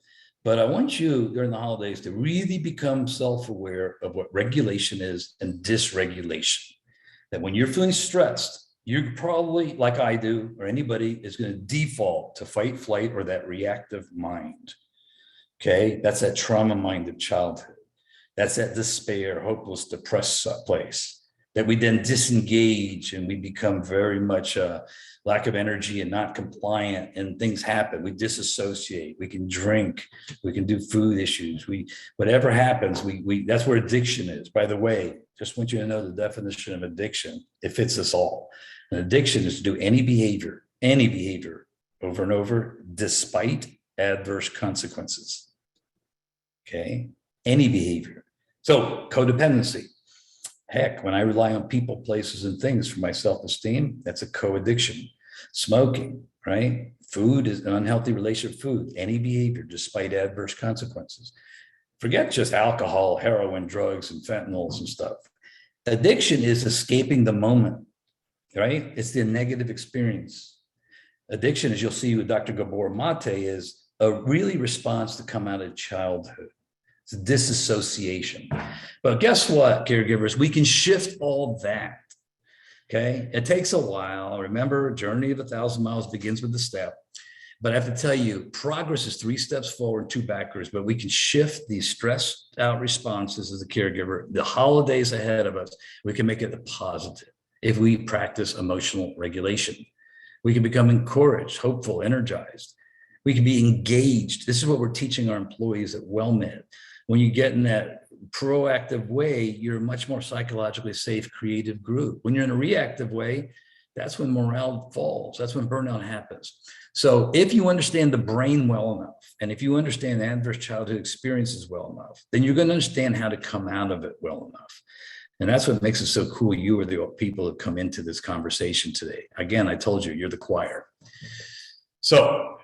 But I want you during the holidays to really become self-aware of what regulation is and dysregulation. That when you're feeling stressed, you're probably, like I do, or anybody, is going to default to fight, flight, or that reactive mind. Okay, that's that trauma mind of childhood. That's that despair, hopeless, depressed place that we then disengage and we become very much lack of energy and not compliant, and things happen. We disassociate, we can drink, we can do food issues. Whatever happens, that's where addiction is. By the way, just want you to know the definition of addiction. It fits us all. An addiction is to do any behavior over and over, despite adverse consequences. Okay, any behavior. So codependency. Heck, when I rely on people, places, and things for my self-esteem, that's a co-addiction. Smoking, right? Food is an unhealthy relation to food, any behavior despite adverse consequences. Forget just alcohol, heroin, drugs, and fentanyls and stuff. Addiction is escaping the moment, right? It's the negative experience. Addiction, as you'll see with Dr. Gabor Mate, is a really response to come out of childhood. It's a disassociation. But guess what, caregivers? We can shift all that Okay. It takes a while. Remember, a journey of 1,000 miles begins with a step. But I have to tell you, progress is 3 steps forward, 2 backwards, but we can shift these stressed out responses as a caregiver, the holidays ahead of us, we can make it a positive if we practice emotional regulation. We can become encouraged, hopeful, energized. We can be engaged. This is what we're teaching our employees at WellMed. When you get in that proactive way, you're a much more psychologically safe, creative group. When you're in a reactive way, that's when morale falls. That's when burnout happens. So if you understand the brain well enough, and if you understand adverse childhood experiences well enough, then you're going to understand how to come out of it well enough. And that's what makes it so cool. You are the people that come into this conversation today. Again, I told you, you're the choir. So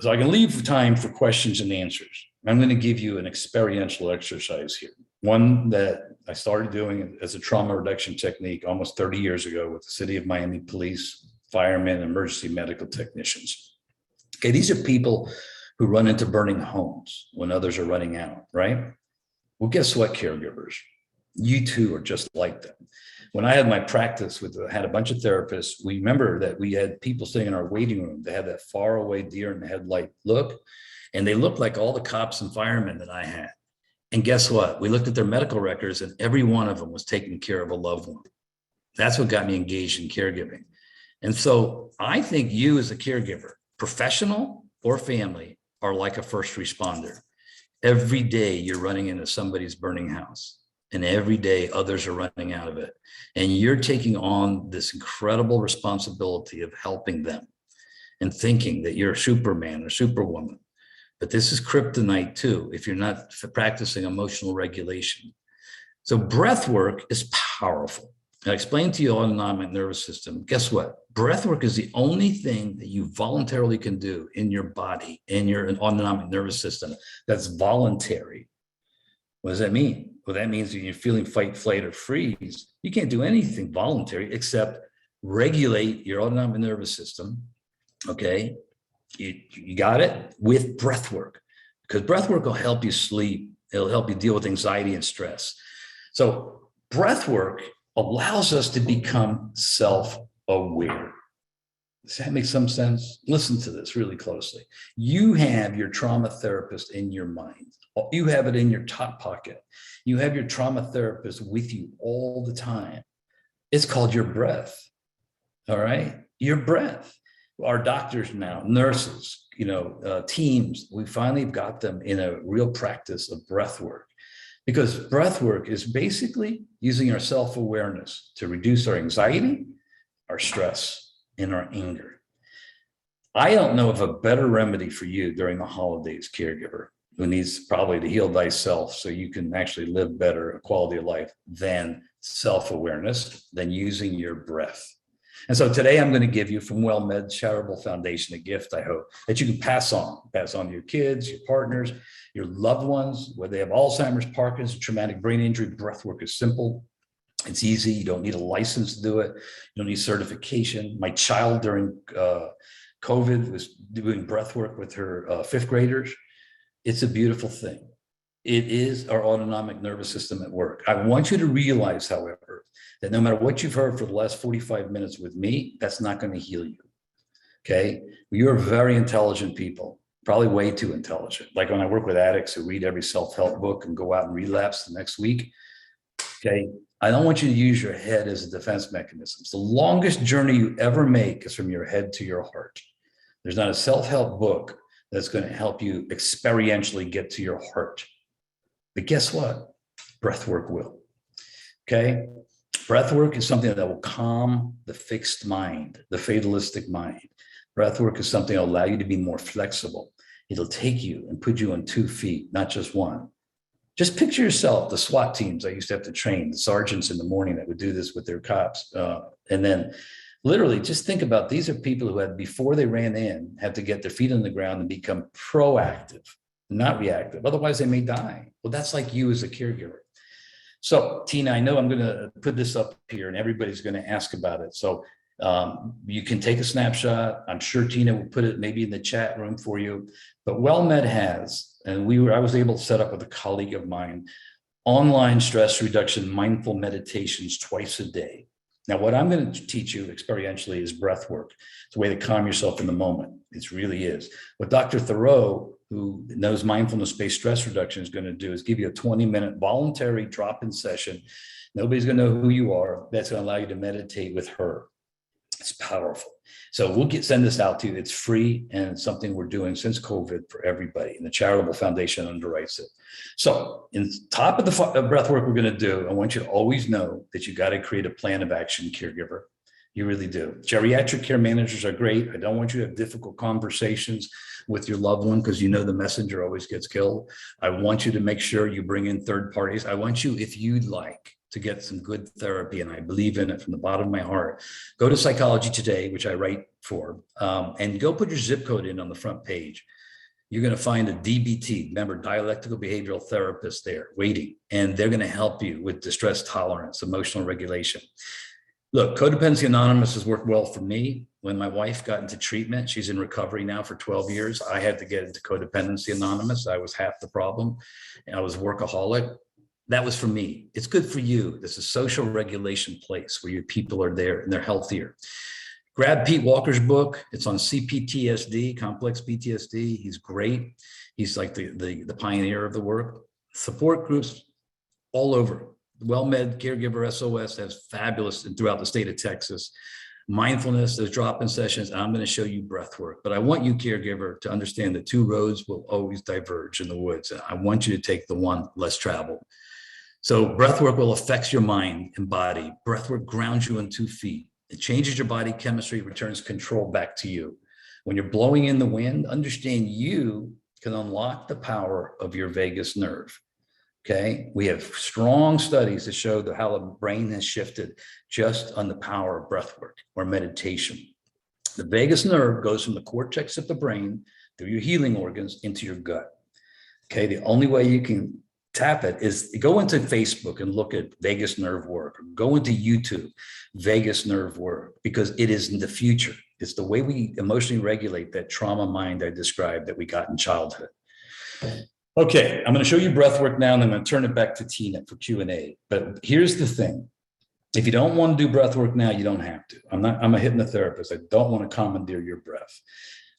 I can leave time for questions and answers. I'm going to give you an experiential exercise here. One that I started doing as a trauma reduction technique almost 30 years ago with the City of Miami police, firemen, emergency medical technicians. Okay, these are people who run into burning homes when others are running out, right? Well, guess what, caregivers? You too are just like them. When I had my practice had a bunch of therapists, we remember that we had people sitting in our waiting room. They had that far away deer in the headlight look, and they looked like all the cops and firemen that I had. And guess what? We looked at their medical records and every one of them was taking care of a loved one. That's what got me engaged in caregiving. And so I think you as a caregiver, professional or family, are like a first responder. Every day you're running into somebody's burning house. And every day others are running out of it. And you're taking on this incredible responsibility of helping them and thinking that you're Superman or Superwoman. But this is kryptonite too, if you're not practicing emotional regulation. So breath work is powerful. I explained to you autonomic nervous system. Guess what? Breath work is the only thing that you voluntarily can do in your body, in your autonomic nervous system, that's voluntary. What does that mean? Well, that means when you're feeling fight, flight, or freeze, you can't do anything voluntary except regulate your autonomic nervous system. Okay, you got it, with breath work, because breath work will help you sleep. It'll help you deal with anxiety and stress. So breath work allows us to become self-aware. Does that make some sense? Listen to this really closely. You have your trauma therapist in your mind. You have it in your top pocket. You have your trauma therapist with you all the time. It's called your breath. All right, your breath. Our doctors now, nurses, teams, we finally got them in a real practice of breath work, because breath work is basically using our self-awareness to reduce our anxiety, our stress, and our anger. I don't know of a better remedy for you during the holidays, caregiver, who needs probably to heal thyself so you can actually live better, a quality of life, than self-awareness, than using your breath. And so today I'm going to give you from WellMed Charitable Foundation a gift, I hope, that you can pass on to your kids, your partners, your loved ones, whether they have Alzheimer's, Parkinson's, traumatic brain injury. Breath work is simple. It's easy. You don't need a license to do it. You don't need certification. My child during COVID was doing breath work with her 5th graders. It's a beautiful thing. It is our autonomic nervous system at work. I want you to realize, however, that no matter what you've heard for the last 45 minutes with me, that's not going to heal you. Okay. You're very intelligent people, probably way too intelligent. Like when I work with addicts who read every self-help book and go out and relapse the next week. Okay. I don't want you to use your head as a defense mechanism. It's the longest journey you ever make is from your head to your heart. There's not a self-help book that's going to help you experientially get to your heart. But guess what? Breath work will. Okay. Breath work is something that will calm the fixed mind, the fatalistic mind. Breath work is something that will allow you to be more flexible. It'll take you and put you on 2 feet, not just one. Just picture yourself, the SWAT teams I used to have to train, the sergeants in the morning that would do this with their cops. And then literally just think about, these are people who had, before they ran in, had to get their feet on the ground and become proactive, not reactive. Otherwise they may die. Well, that's like you as a caregiver. So Tina, I know I'm going to put this up here and everybody's going to ask about it. So you can take a snapshot. I'm sure Tina will put it maybe in the chat room for you. But WellMed has, and I was able to set up with a colleague of mine, online stress reduction mindful meditations twice a day. Now, what I'm going to teach you experientially is breath work. It's a way to calm yourself in the moment. It really is. What Dr. Thoreau, who knows mindfulness-based stress reduction, is going to do is give you a 20-minute voluntary drop-in session. Nobody's going to know who you are. That's going to allow you to meditate with her. It's powerful. So we'll send this out to you. It's free, and it's something we're doing since COVID for everybody. And the Charitable Foundation underwrites it. So in top of the breath work we're going to do, I want you to always know that you got to create a plan of action, caregiver. You really do. Geriatric care managers are great. I don't want you to have difficult conversations with your loved one because you know the messenger always gets killed. I want you to make sure you bring in third parties. I want you, if you'd like, to get some good therapy, and I believe in it from the bottom of my heart, go to Psychology Today, which I write for, and go put your zip code in on the front page. You're going to find a DBT, remember, dialectical behavioral therapist there waiting, and they're going to help you with distress tolerance, emotional regulation. Look, Codependency Anonymous has worked well for me. When my wife got into treatment, she's in recovery now for 12 years. I had to get into Codependency Anonymous. I was half the problem, and I was a workaholic. That was for me. It's good for you. This is a social regulation place where your people are there and they're healthier. Grab Pete Walker's book. It's on CPTSD, complex PTSD. He's great. He's like the pioneer of the work. Support groups all over. WellMed, Caregiver, SOS has fabulous throughout the state of Texas. Mindfulness, there's drop-in sessions. I'm going to show you breath work, but I want you, caregiver, to understand that two roads will always diverge in the woods. I want you to take the one less traveled. So breath work will affect your mind and body. Breath work grounds you on 2 feet. It changes your body chemistry, returns control back to you. When you're blowing in the wind, understand you can unlock the power of your vagus nerve. Okay, we have strong studies that show how the brain has shifted just on the power of breath work or meditation. The vagus nerve goes from the cortex of the brain through your healing organs into your gut. Okay, the only way you can tap it is go into Facebook and look at vagus nerve work, or go into YouTube, vagus nerve work, because it is in the future. It's the way we emotionally regulate that trauma mind I described that we got in childhood. Okay, I'm going to show you breath work now, and I'm going to turn it back to Tina for Q&A. But here's the thing. If you don't want to do breath work now, you don't have to. I'm a hypnotherapist. I don't want to commandeer your breath.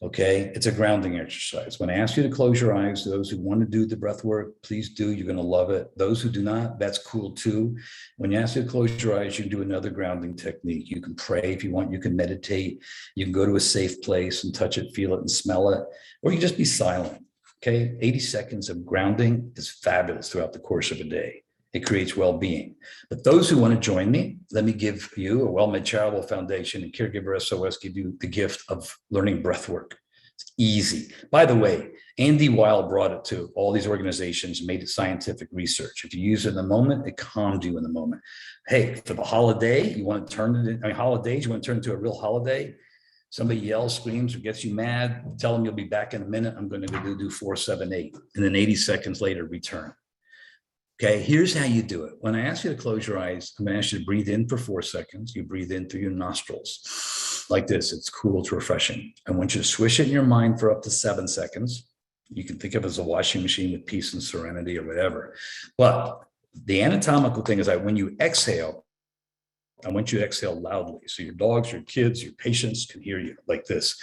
Okay, it's a grounding exercise. When I ask you to close your eyes, those who want to do the breath work, please do. You're going to love it. Those who do not, that's cool too. When you ask you to close your eyes, you can do another grounding technique. You can pray if you want. You can meditate. You can go to a safe place and touch it, feel it, and smell it. Or you can just be silent. Okay, 80 seconds of grounding is fabulous throughout the course of a day. It creates well-being. But those who want to join me, let me give you, a WellMed Charitable Foundation and Caregiver SOS, give you the gift of learning breath work. It's easy. By the way, Andy Weil brought it to all these organizations, made it scientific research. If you use it in the moment, it calmed you in the moment. Hey, for the holiday, you want to turn it in, holidays, you want to turn it into a real holiday? Somebody yells, screams, or gets you mad, tell them you'll be back in a minute. I'm going to go do 4, 7, 8. And then 80 seconds later, return. Okay, here's how you do it. When I ask you to close your eyes, I'm going to ask you to breathe in for 4 seconds. You breathe in through your nostrils like this. It's cool, it's refreshing. I want you to swish it in your mind for up to 7 seconds. You can think of it as a washing machine with peace and serenity or whatever. But the anatomical thing is that when you exhale, I want you to exhale loudly. So your dogs, your kids, your patients can hear you like this.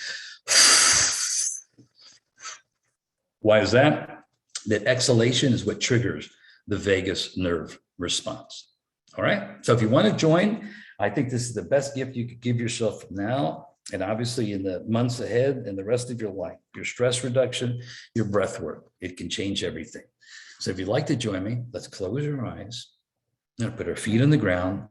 Why is that? That exhalation is what triggers the vagus nerve response. All right. So if you want to join, I think this is the best gift you could give yourself now, and obviously in the months ahead and the rest of your life. Your stress reduction, your breath work, it can change everything. So if you'd like to join me, let's close your eyes and put our feet on the ground.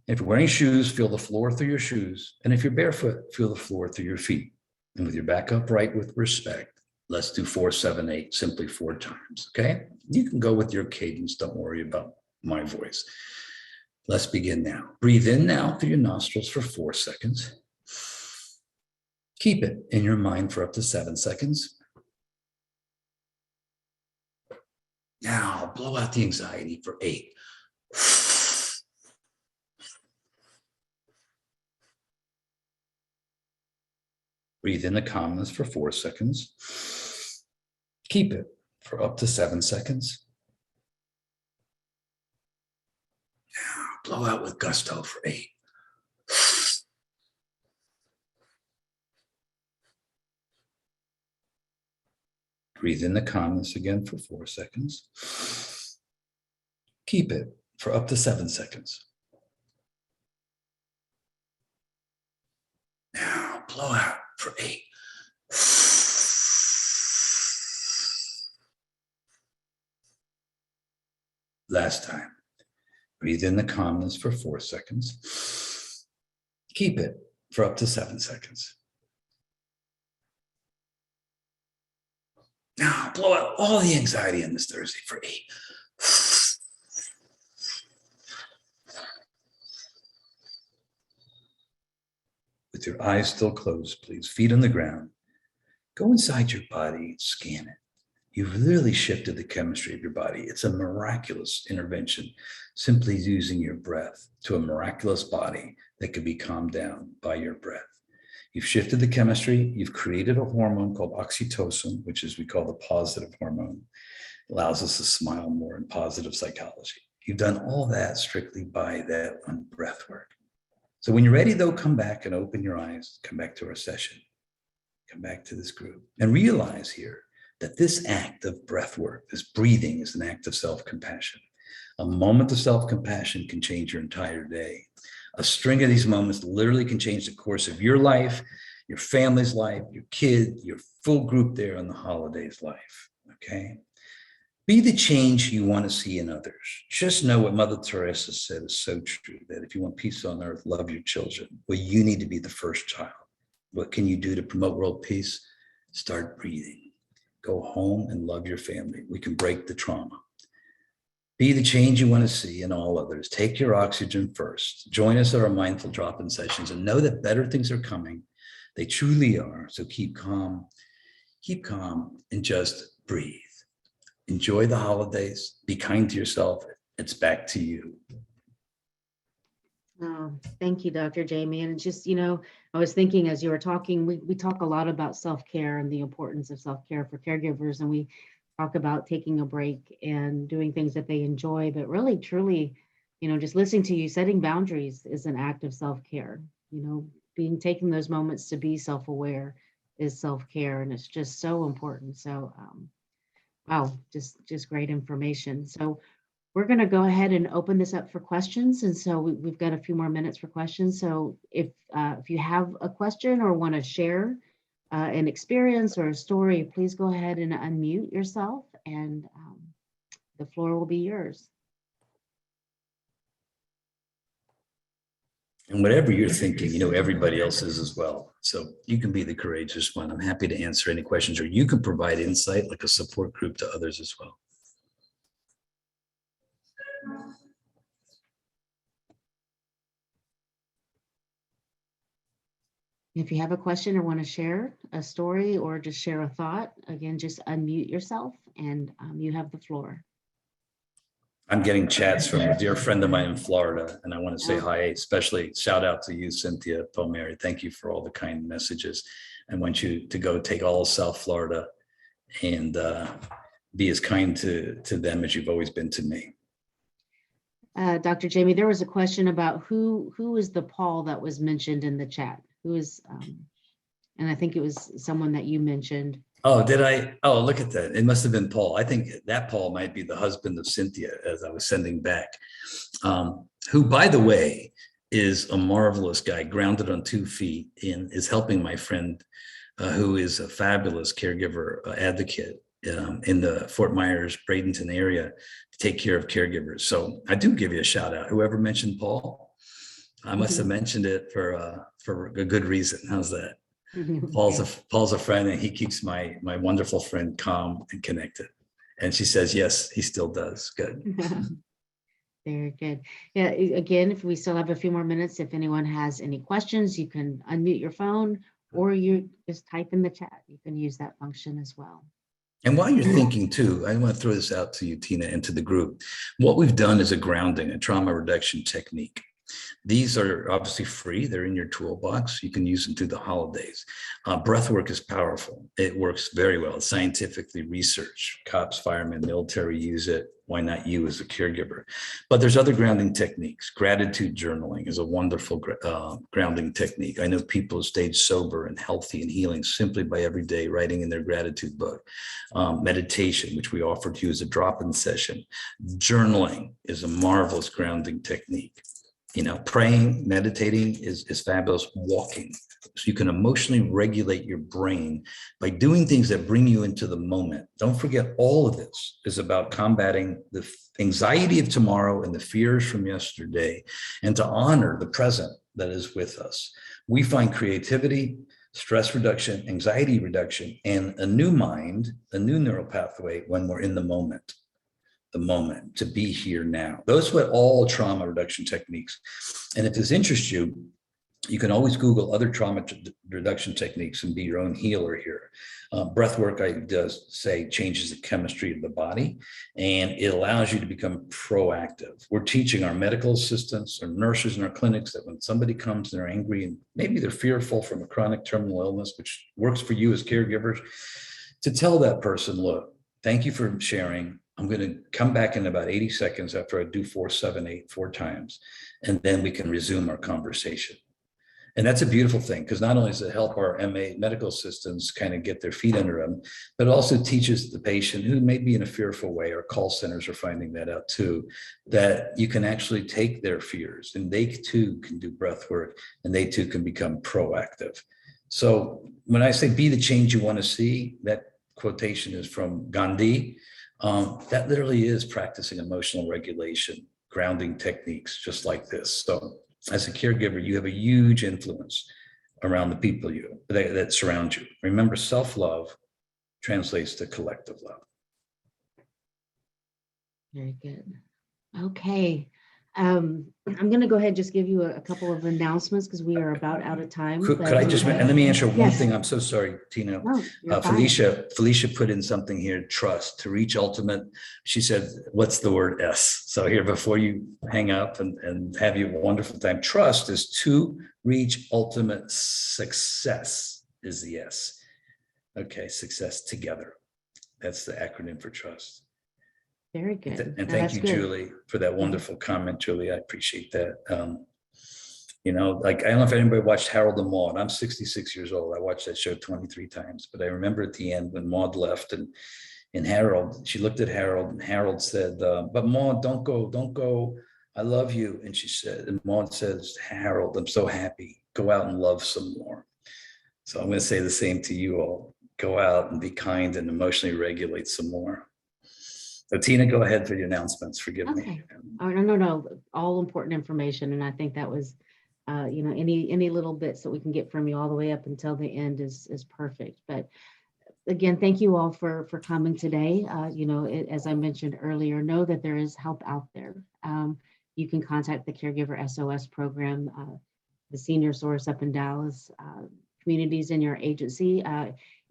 If you're wearing shoes, feel the floor through your shoes. And if you're barefoot, feel the floor through your feet. And with your back upright with respect, let's do 4, 7, 8, simply 4 times, okay? You can go with your cadence. Don't worry about my voice. Let's begin now. Breathe in now through your nostrils for 4 seconds. Keep it in your mind for up to 7 seconds. Now, blow out the anxiety for 8. Breathe in the calmness for 4 seconds. Keep it for up to 7 seconds. Now, blow out with gusto for 8. Breathe in the calmness again for 4 seconds. Keep it for up to 7 seconds. Now blow out for 8. Last time. Breathe in the calmness for 4 seconds. Keep it for up to 7 seconds. Now blow out all the anxiety on this Thursday for 8. With your eyes still closed, please, feet on the ground. Go inside your body and scan it. You've literally shifted the chemistry of your body. It's a miraculous intervention, simply using your breath to a miraculous body that can be calmed down by your breath. You've shifted the chemistry. You've created a hormone called oxytocin, which is we call the positive hormone. It allows us to smile more in positive psychology. You've done all that strictly by that breath work. So when you're ready, though, come back and open your eyes, come back to our session, come back to this group, and realize here that this act of breath work, this breathing, is an act of self-compassion. A moment of self-compassion can change your entire day. A string of these moments literally can change the course of your life, your family's life, your kid, your full group there on the Holi-Daze life, okay? Be the change you want to see in others. Just know what Mother Teresa said is so true, that if you want peace on earth, love your children. Well, you need to be the first child. What can you do to promote world peace? Start breathing. Go home and love your family. We can break the trauma. Be the change you want to see in all others. Take your oxygen first. Join us at our mindful drop-in sessions and know that better things are coming. They truly are. So keep calm, and just breathe. Enjoy the holidays. Be kind to yourself. It's back to you. Oh, thank you, Dr. Jamie. And just, I was thinking as you were talking, we talk a lot about self-care and the importance of self-care for caregivers. And we talk about taking a break and doing things that they enjoy, but really, truly, just listening to you, setting boundaries is an act of self-care. Taking those moments to be self-aware is self-care, and it's just so important. So, wow, just great information. So we're going to go ahead and open this up for questions. And so we've got a few more minutes for questions. So if you have a question or want to share an experience or a story, please go ahead and unmute yourself, and the floor will be yours. And whatever you're thinking, everybody else is as well. So you can be the courageous one. I'm happy to answer any questions, or you can provide insight like a support group to others as well. If you have a question or want to share a story or just share a thought, again, just unmute yourself and you have the floor. I'm getting chats from a dear friend of mine in Florida, and I want to say hi, especially shout out to you, Cynthia Palmieri. Thank you for all the kind messages. I want you to go take all of South Florida and be as kind to them as you've always been to me. Dr. Jamie, there was a question about who is the Paul that was mentioned in the chat? Who is, and I think it was someone that you mentioned. Oh, did I? Oh, look at that. It must have been Paul. I think that Paul might be the husband of Cynthia, as I was sending back, who, by the way, is a marvelous guy, grounded on 2 feet, and is helping my friend, who is a fabulous caregiver advocate in the Fort Myers, Bradenton area, to take care of caregivers. So I do give you a shout out. Whoever mentioned Paul, I must have mentioned it for a good reason. How's that? Paul's a friend, and he keeps my wonderful friend calm and connected. And she says, yes, he still does. Good. Very good. Yeah, again, if we still have a few more minutes, if anyone has any questions, you can unmute your phone, or you just type in the chat. You can use that function as well. And while you're thinking too, I want to throw this out to you, Tina, and to the group. What we've done is a grounding, a trauma reduction technique. These are obviously free. They're in your toolbox. You can use them through the Holi-Daze. Breath work is powerful. It works very well. It's scientifically researched. Cops, firemen, military use it. why not you as a caregiver? But there's other grounding techniques. Gratitude journaling is a wonderful grounding technique. I know people have stayed sober and healthy and healing simply by every day writing in their gratitude book. Meditation, which we offer to you as a drop-in session. Journaling is a marvelous grounding technique. You know, praying, meditating is fabulous. Walking, so you can emotionally regulate your brain by doing things that bring you into the moment. Don't forget, all of this is about combating the anxiety of tomorrow and the fears from yesterday, and to honor the present that is with us. We find creativity, stress reduction, anxiety reduction, and a new mind, a new neural pathway when we're in the moment. The moment, to be here now. Those are all trauma reduction techniques. And if this interests you, you can always Google other trauma reduction techniques and be your own healer here. Breath work, I does say, changes the chemistry of the body, and it allows you to become proactive. We're teaching our medical assistants, our nurses in our clinics, that when somebody comes and they're angry and maybe they're fearful from a chronic terminal illness, which works for you as caregivers, to tell that person, look, thank you for sharing. I'm going to come back in about 80 seconds after I do 4, 7, 8, 4 times, and then we can resume our conversation. And that's a beautiful thing, because not only does it help our MA medical assistants kind of get their feet under them, but it also teaches the patient, who may be in a fearful way, our call centers are finding that out too, that you can actually take their fears and they too can do breath work, and they too can become proactive. So when I say be the change you want to see, that quotation is from Gandhi. That literally is practicing emotional regulation, grounding techniques just like this. So as a caregiver, you have a huge influence around the people that surround you. Remember, self-love translates to collective love. Very good. Okay. I'm going to go ahead and just give you a couple of announcements, because we are about out of time. Could I just, and let me answer one Yes. thing. I'm so sorry, Tina. No, you're fine. Felicia put in something here, trust, to reach ultimate. She said, what's the word S? So here, before you hang up and have you a wonderful time, trust is to reach ultimate success is the S. Okay, success together. That's the acronym for trust. Very good. And No, thank that's you, good. Julie, for that wonderful comment, Julie. I appreciate that. You know, like, I don't know if anybody watched Harold and Maude. I'm 66 years old. I watched that show 23 times, but I remember at the end when Maude left and Harold, she looked at Harold, and Harold said, but Maude, don't go. I love you. And she said, and Maude says, Harold, I'm so happy. Go out and love some more. So I'm going to say the same to you all. Go out and be kind and emotionally regulate some more. So Tina, go ahead for your announcements. Forgive me. Okay. Oh, no. All important information. And I think that was, you know, any little bits that we can get from you all the way up until the end is perfect. But again, thank you all for coming today. You know, as I mentioned earlier, know that there is help out there. You can contact the Caregiver SOS program, the senior source up in Dallas, communities in your agency.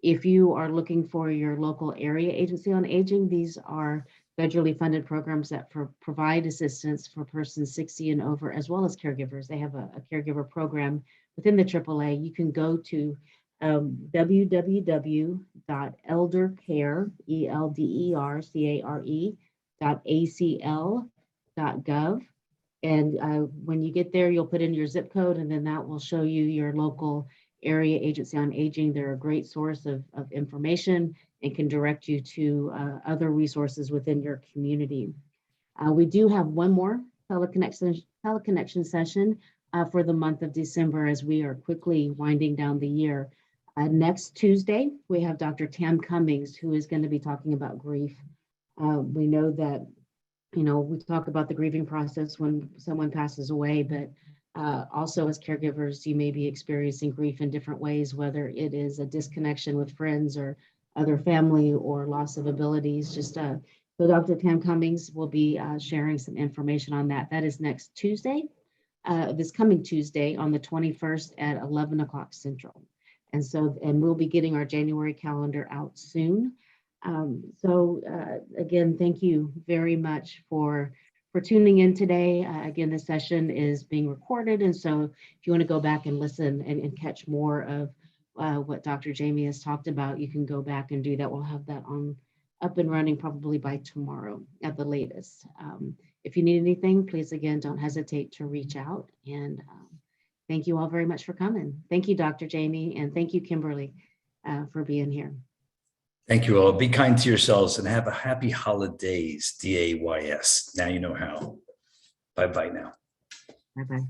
If you are looking for your local area agency on aging, these are federally funded programs that provide assistance for persons 60 and over, as well as caregivers. They have a caregiver program within the AAA. You can go to www.eldercare.acl.gov. And when you get there, you'll put in your zip code, and then that will show you your local area agency on aging. They're a great source of information and can direct you to other resources within your community. We do have one more teleconnection session for the month of December, as we are quickly winding down the year. Next Tuesday, we have Dr. Tam Cummings, who is going to be talking about grief. We know that, you know, we talk about the grieving process when someone passes away, but also as caregivers, you may be experiencing grief in different ways, whether it is a disconnection with friends or other family or loss of abilities. So Dr. Tam Cummings will be sharing some information on that. That is next Tuesday, this coming Tuesday on the 21st at 11 o'clock Central. And we'll be getting our January calendar out soon. Again, thank you very much for tuning in today. Again, this session is being recorded. And so if you want to go back and listen and catch more of what Dr. Jamie has talked about, you can go back and do that. We'll have that on up and running probably by tomorrow at the latest. If you need anything, please, again, don't hesitate to reach out. And thank you all very much for coming. Thank you, Dr. Jamie, and thank you, Kimberly, for being here. Thank you all. Be kind to yourselves and have a happy holidays, DAYS. Now you know how. Bye-bye now. Bye-bye.